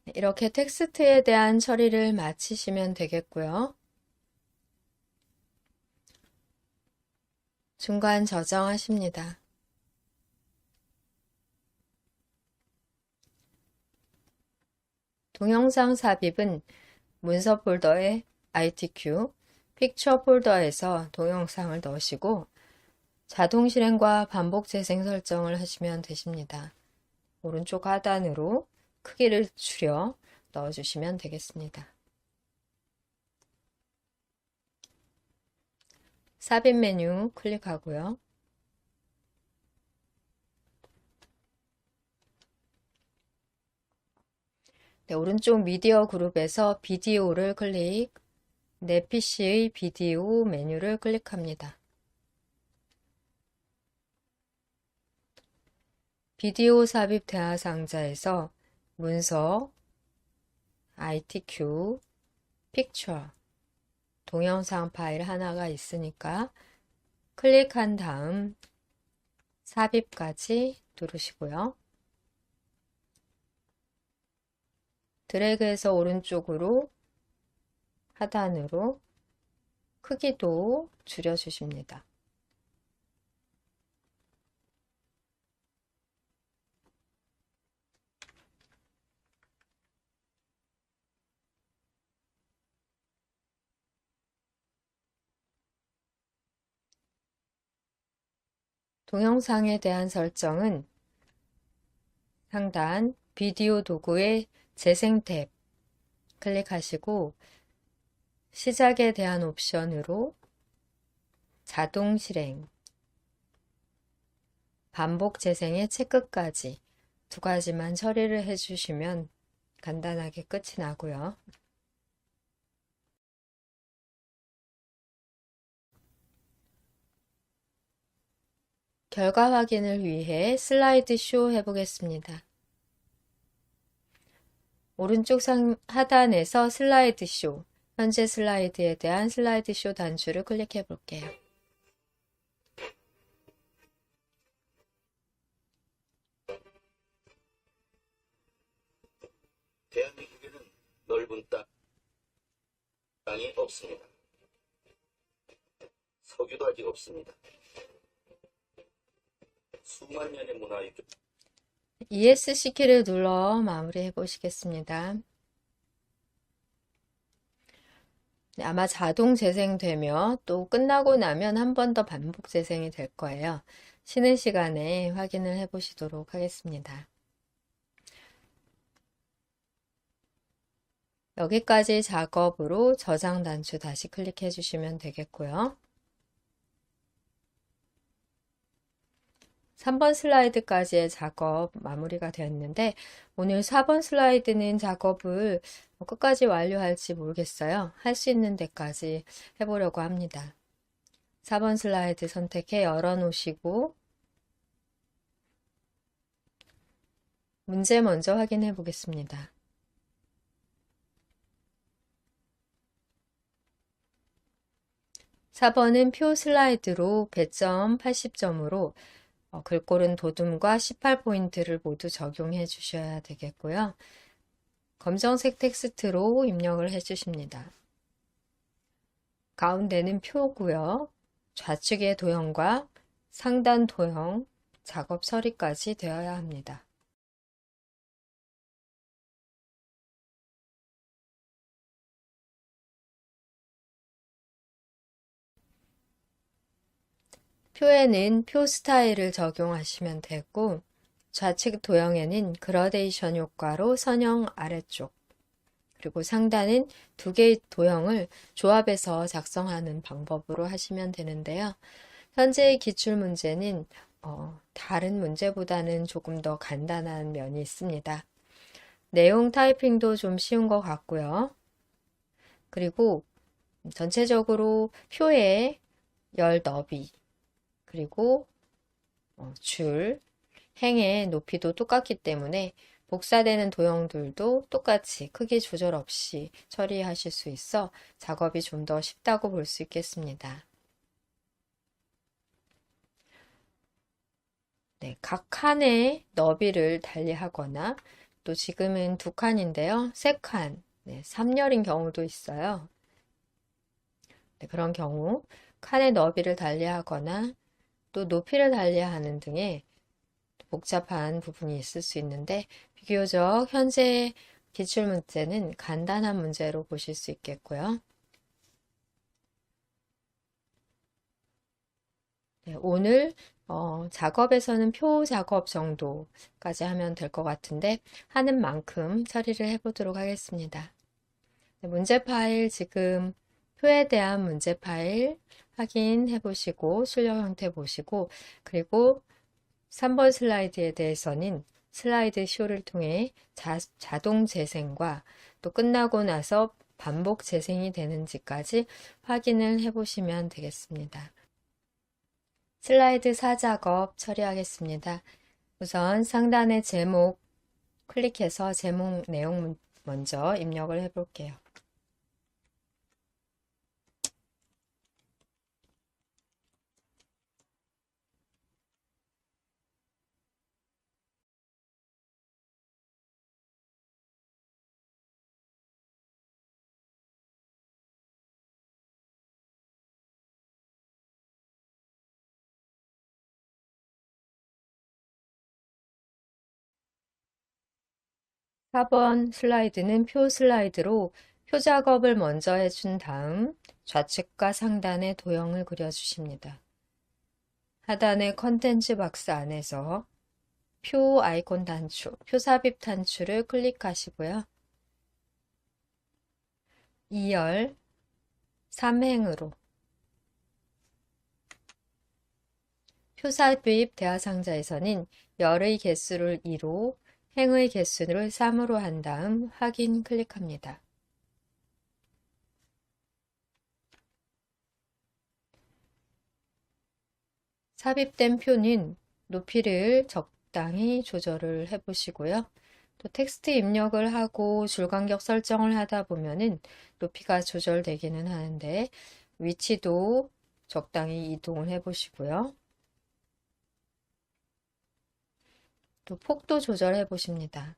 네, 이렇게 텍스트에 대한 처리를 마치시면 되겠고요. 중간 저장하십니다. 동영상 삽입은 문서 폴더에 ITQ, 픽처 폴더에서 동영상을 넣으시고 자동 실행과 반복 재생 설정을 하시면 되십니다. 오른쪽 하단으로 크기를 줄여 넣어주시면 되겠습니다. 삽입 메뉴 클릭하고요. 네, 오른쪽 미디어 그룹에서 비디오를 클릭, 내 PC의 비디오 메뉴를 클릭합니다. 비디오 삽입 대화 상자에서 문서, ITQ, 픽처, 동영상 파일 하나가 있으니까 클릭한 다음 삽입까지 누르시고요. 드래그해서 오른쪽으로 하단으로 크기도 줄여주십니다. 동영상에 대한 설정은 상단 비디오 도구의 재생 탭 클릭하시고 시작에 대한 옵션으로 자동 실행, 반복 재생의 체크까지 두 가지만 처리를 해주시면 간단하게 끝이 나고요. 결과 확인을 위해 슬라이드 쇼 해보겠습니다. 오른쪽 하단에서 슬라이드 쇼, 현재 슬라이드에 대한 슬라이드 쇼 단추를 클릭해 볼게요. 대한민국에는 넓은 땅이 없습니다. 석유도 아직 없습니다. 수만 년의 문화 유적. ESC 키를 눌러 마무리해 보시겠습니다. 네, 아마 자동 재생되며 또 끝나고 나면 한 번 더 반복 재생이 될 거예요. 쉬는 시간에 확인을 해 보시도록 하겠습니다. 여기까지 작업으로 저장 단추 다시 클릭해 주시면 되겠고요. 3번 슬라이드까지의 작업 마무리가 되었는데 오늘 4번 슬라이드는 작업을 끝까지 완료할지 모르겠어요. 할 수 있는 데까지 해보려고 합니다. 4번 슬라이드 선택해 열어놓으시고 문제 먼저 확인해 보겠습니다. (4번은) 표 슬라이드로 배점 80점으로 글꼴은 도둠과 18포인트를 모두 적용해 주셔야 되겠고요. 검정색 텍스트로 입력을 해 주십니다. 가운데는 표고요. 좌측의 도형과 상단 도형, 작업 처리까지 되어야 합니다. 표에는 표 스타일을 적용하시면 되고 좌측 도형에는 그라데이션 효과로 선형 아래쪽 그리고 상단은 두 개의 도형을 조합해서 작성하는 방법으로 하시면 되는데요. 현재의 기출문제는 다른 문제보다는 조금 더 간단한 면이 있습니다. 내용 타이핑도 좀 쉬운 것 같고요. 그리고 전체적으로 표의 열 너비 그리고 줄, 행의 높이도 똑같기 때문에 복사되는 도형들도 똑같이 크기 조절 없이 처리하실 수 있어 작업이 좀 더 쉽다고 볼 수 있겠습니다. 네, 각 칸의 너비를 달리하거나 또 지금은 두 칸인데요. 세 칸, 3열인 경우도 있어요. 네, 그런 경우 칸의 너비를 달리하거나 또 높이를 달리하는 등의 복잡한 부분이 있을 수 있는데 비교적 현재 기출문제는 간단한 문제로 보실 수 있겠고요. 네, 오늘 작업에서는 표 작업 정도까지 하면 될 것 같은데 하는 만큼 처리를 해보도록 하겠습니다. 네, 문제 파일 지금 표에 대한 문제 파일 확인해 보시고 출력 형태 보시고 그리고 3번 슬라이드에 대해서는 슬라이드 쇼를 통해 자동 재생과 또 끝나고 나서 반복 재생이 되는지까지 확인을 해 보시면 되겠습니다. 슬라이드 4작업 처리하겠습니다. 우선 상단의 제목 클릭해서 제목 내용 먼저 입력을 해 볼게요. 사 번 슬라이드는 표 슬라이드로 표 작업을 먼저 해준 다음 좌측과 상단에 도형을 그려주십니다. 하단의 컨텐츠 박스 안에서 표 아이콘 단추, 표 삽입 단추를 클릭하시고요. 2열 3행으로 표 삽입 대화상자에서는 열의 개수를 2로 행의 개수를 3으로 한 다음 확인 클릭합니다. 삽입된 표는 높이를 적당히 조절을 해 보시고요. 또 텍스트 입력을 하고 줄간격 설정을 하다 보면은 높이가 조절되기는 하는데 위치도 적당히 이동을 해 보시고요. 또 폭도 조절해 보십니다.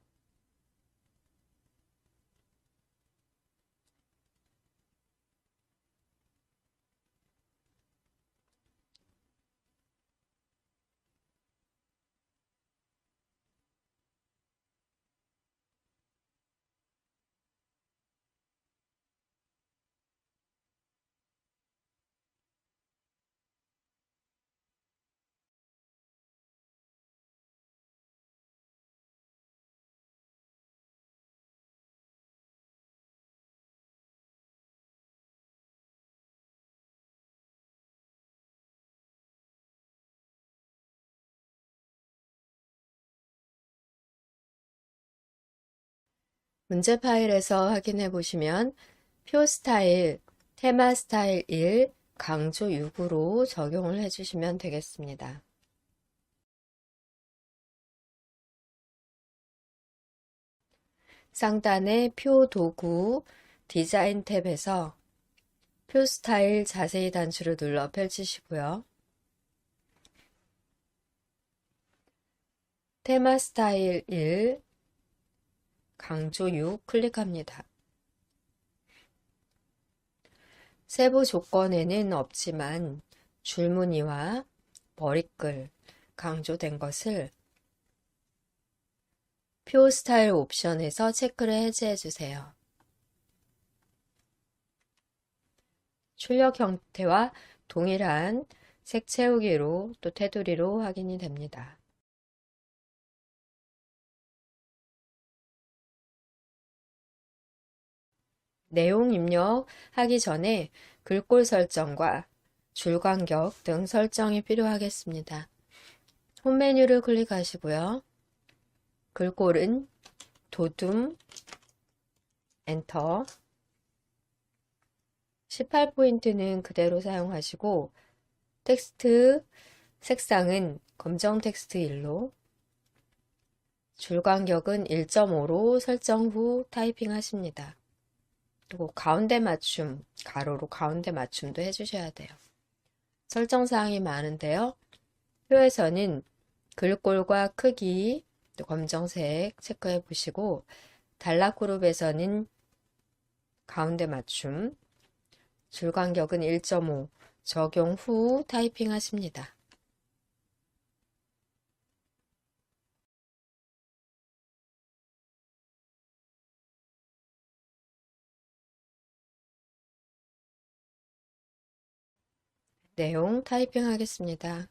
문제 파일에서 확인해 보시면 표 스타일, 테마 스타일 1, 강조 6으로 적용을 해주시면 되겠습니다. 상단의 표 도구 디자인 탭에서 표 스타일 자세히 단추를 눌러 펼치시고요. 테마 스타일 1, 강조 6 클릭합니다. 세부 조건에는 없지만 줄무늬와 머리글 강조된 것을 표 스타일 옵션에서 체크를 해제해 주세요. 출력 형태와 동일한 색 채우기로 또 테두리로 확인이 됩니다. 내용 입력하기 전에 글꼴 설정과 줄 간격 등 설정이 필요하겠습니다. 홈 메뉴를 클릭하시고요. 글꼴은 도둠, 엔터, 18포인트는 그대로 사용하시고 텍스트 색상은 검정 텍스트 1로 줄 간격은 1.5로 설정 후 타이핑 하십니다. 그리고 가운데 맞춤, 가로로 가운데 맞춤도 해주셔야 돼요. 설정 사항이 많은데요. 표에서는 글꼴과 크기, 또 검정색 체크해 보시고, 단락 그룹에서는 가운데 맞춤, 줄 간격은 1.5, 적용 후 타이핑 하십니다. 내용 타이핑 하겠습니다.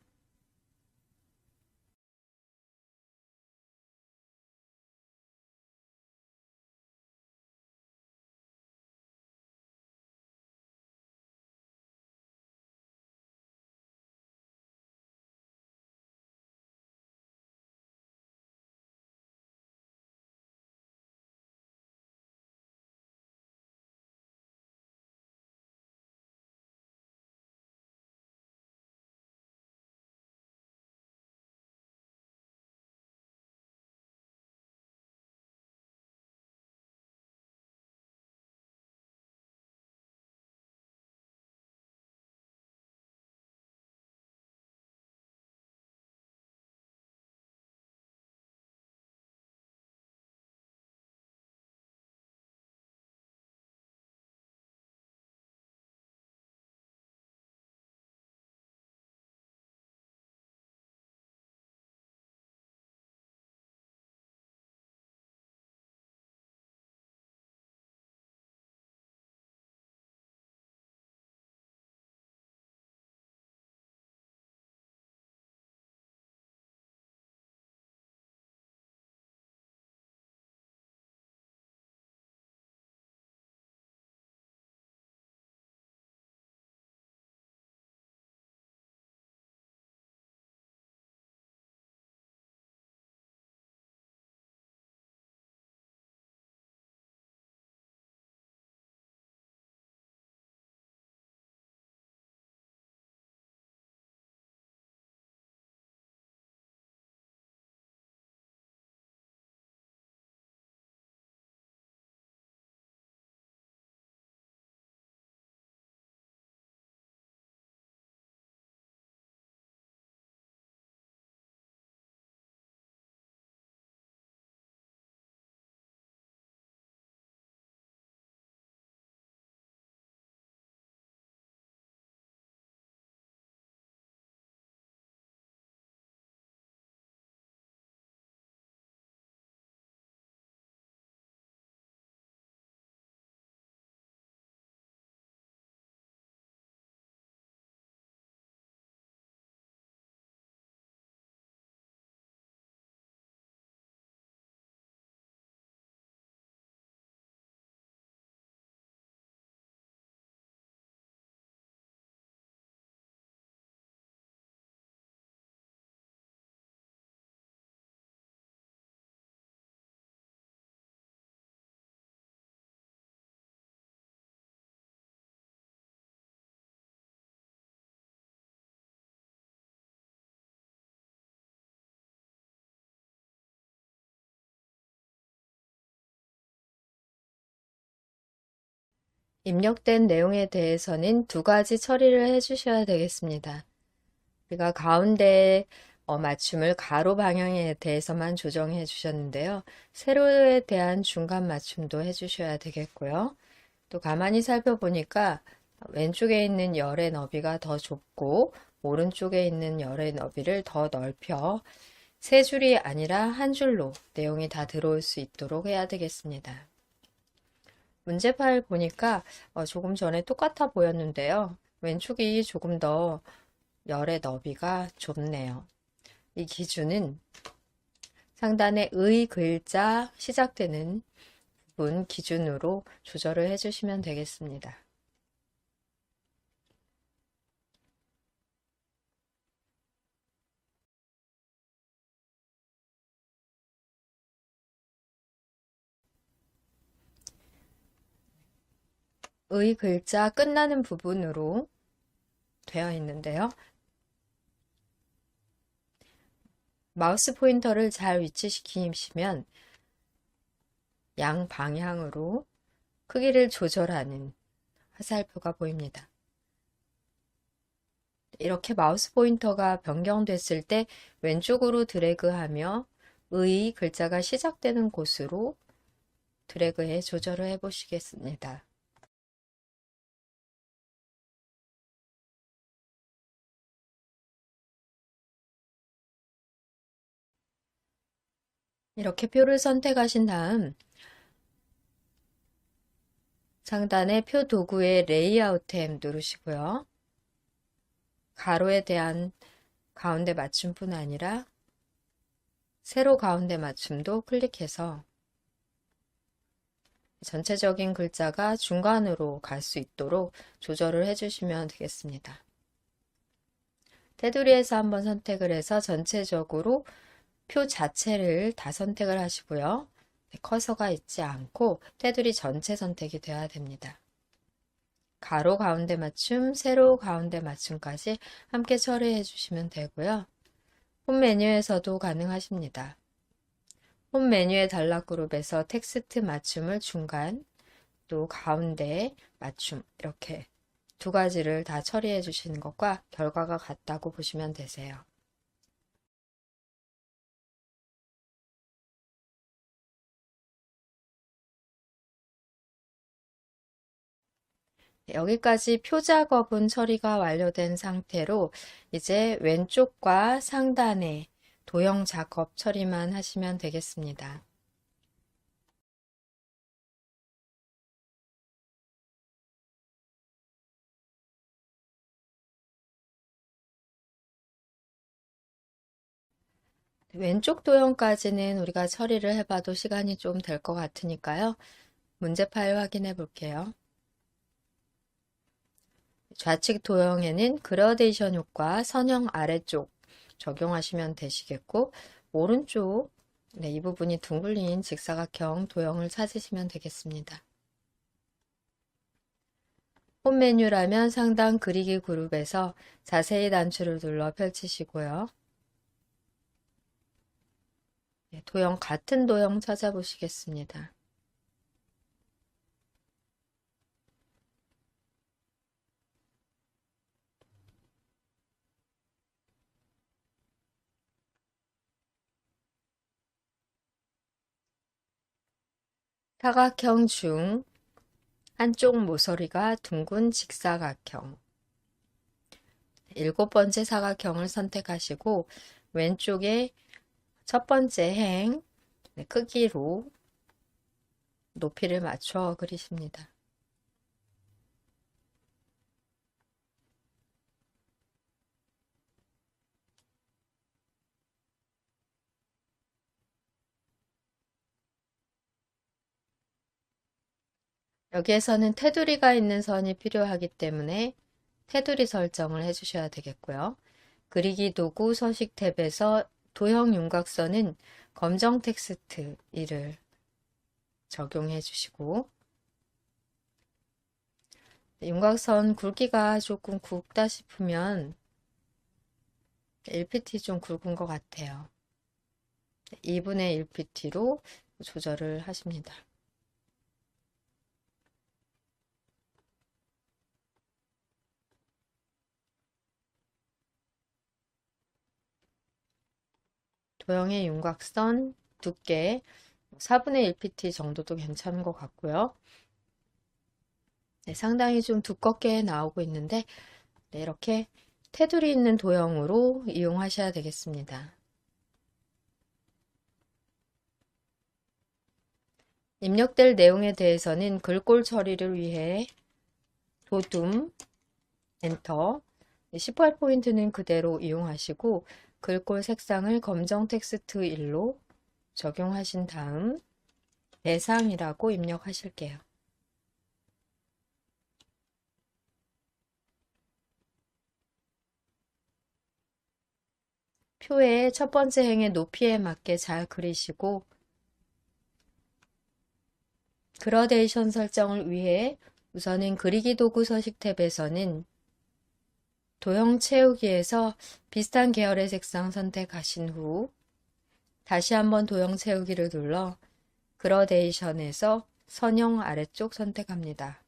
입력된 내용에 대해서는 두 가지 처리를 해주셔야 되겠습니다. 우리가 가운데 맞춤을 가로 방향에 대해서만 조정해 주셨는데요. 세로에 대한 중간 맞춤도 해주셔야 되겠고요. 또 가만히 살펴보니까 왼쪽에 있는 열의 너비가 더 좁고 오른쪽에 있는 열의 너비를 더 넓혀 세 줄이 아니라 한 줄로 내용이 다 들어올 수 있도록 해야 되겠습니다. 문제 파일 보니까 조금 전에 똑같아 보였는데요. 왼쪽이 조금 더 열의 너비가 좁네요. 이 기준은 상단에 의 글자 시작되는 부분 기준으로 조절을 해주시면 되겠습니다. 의 글자 끝나는 부분으로 되어 있는데요. 마우스 포인터를 잘 위치시키시면 양방향으로 크기를 조절하는 화살표가 보입니다. 이렇게 마우스 포인터가 변경됐을 때 왼쪽으로 드래그하며 의 글자가 시작되는 곳으로 드래그해 조절을 해 보시겠습니다. 이렇게 표를 선택하신 다음 상단의 표 도구의 레이아웃 탭 누르시고요. 가로에 대한 가운데 맞춤뿐 아니라 세로 가운데 맞춤도 클릭해서 전체적인 글자가 중간으로 갈 수 있도록 조절을 해주시면 되겠습니다. 테두리에서 한번 선택을 해서 전체적으로 표 자체를 다 선택을 하시고요. 커서가 있지 않고 테두리 전체 선택이 되어야 됩니다. 가로 가운데 맞춤, 세로 가운데 맞춤까지 함께 처리해 주시면 되고요. 홈 메뉴에서도 가능하십니다. 홈 메뉴의 단락그룹에서 텍스트 맞춤을 중간, 또 가운데 맞춤 이렇게 두 가지를 다 처리해 주시는 것과 결과가 같다고 보시면 되세요. 여기까지 표 작업은 처리가 완료된 상태로 이제 왼쪽과 상단의 도형 작업 처리만 하시면 되겠습니다. 왼쪽 도형까지는 우리가 처리를 해봐도 시간이 좀 될 것 같으니까요. 문제 파일 확인해 볼게요. 좌측 도형에는 그라데이션 효과 선형 아래쪽 적용하시면 되시겠고, 오른쪽 이 부분이 둥글린 직사각형 도형을 찾으시면 되겠습니다. 홈 메뉴라면 상단 그리기 그룹에서 자세히 단추를 눌러 펼치시고요. 도형 같은 도형 찾아보시겠습니다. 사각형 중 한쪽 모서리가 둥근 직사각형. 7번째 사각형을 선택하시고 왼쪽에 첫 번째 행 크기로 높이를 맞춰 그리십니다. 여기에서는 테두리가 있는 선이 필요하기 때문에 테두리 설정을 해주셔야 되겠고요. 그리기 도구 서식 탭에서 도형 윤곽선은 검정 텍스트 1을 적용해 주시고, 윤곽선 굵기가 조금 굵다 싶으면 1pt 좀 굵은 것 같아요. 2분의 1pt로 조절을 하십니다. 도형의 윤곽선 두께 4분의 1pt 정도도 괜찮은 것 같고요. 상당히 좀 두껍게 나오고 있는데 이렇게 테두리 있는 도형으로 이용하셔야 되겠습니다. 입력될 내용에 대해서는 글꼴 처리를 위해 도둠, 엔터, 18포인트는 그대로 이용하시고 글꼴 색상을 검정 텍스트 1로 적용하신 다음 대상이라고 입력하실게요. 표의 첫 번째 행의 높이에 맞게 잘 그리시고 그라데이션 설정을 위해 우선은 그리기 도구 서식 탭에서는 도형 채우기에서 비슷한 계열의 색상 선택하신 후 다시 한번 도형 채우기를 눌러 그라데이션에서 선형 아래쪽 선택합니다.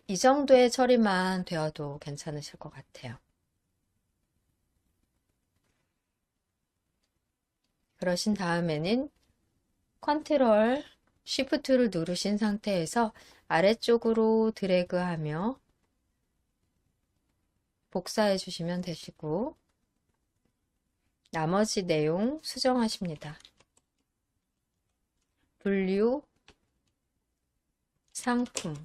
이 정도의 처리만 되어도 괜찮으실 것 같아요. 그러신 다음에는 컨트롤 쉬프트를 누르신 상태에서 아래쪽으로 드래그하며 복사해 주시면 되시고 나머지 내용 수정하십니다. 분류, 상품,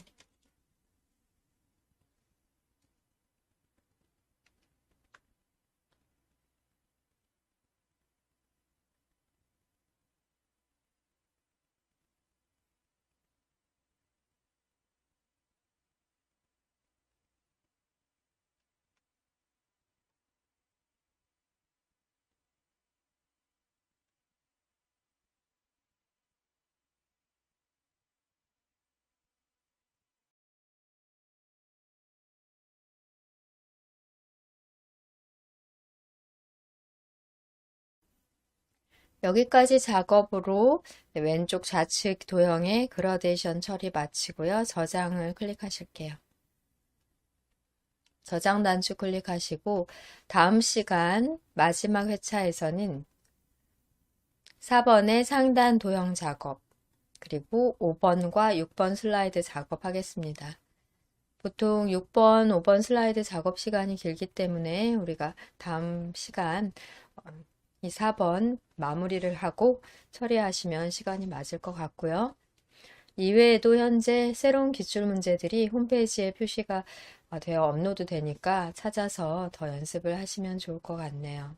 여기까지 작업으로 왼쪽 좌측 도형의 그라데이션 처리 마치고요. 저장을 클릭하실게요. 저장 단추 클릭하시고 다음 시간 마지막 회차에서는 4번의 상단 도형 작업 그리고 5번과 6번 슬라이드 작업하겠습니다. 보통 6번, 5번 슬라이드 작업 시간이 길기 때문에 우리가 다음 시간 이 4번 마무리를 하고 처리하시면 시간이 맞을 것 같고요. 이외에도 현재 새로운 기출 문제들이 홈페이지에 표시가 되어 업로드 되니까 찾아서 더 연습을 하시면 좋을 것 같네요.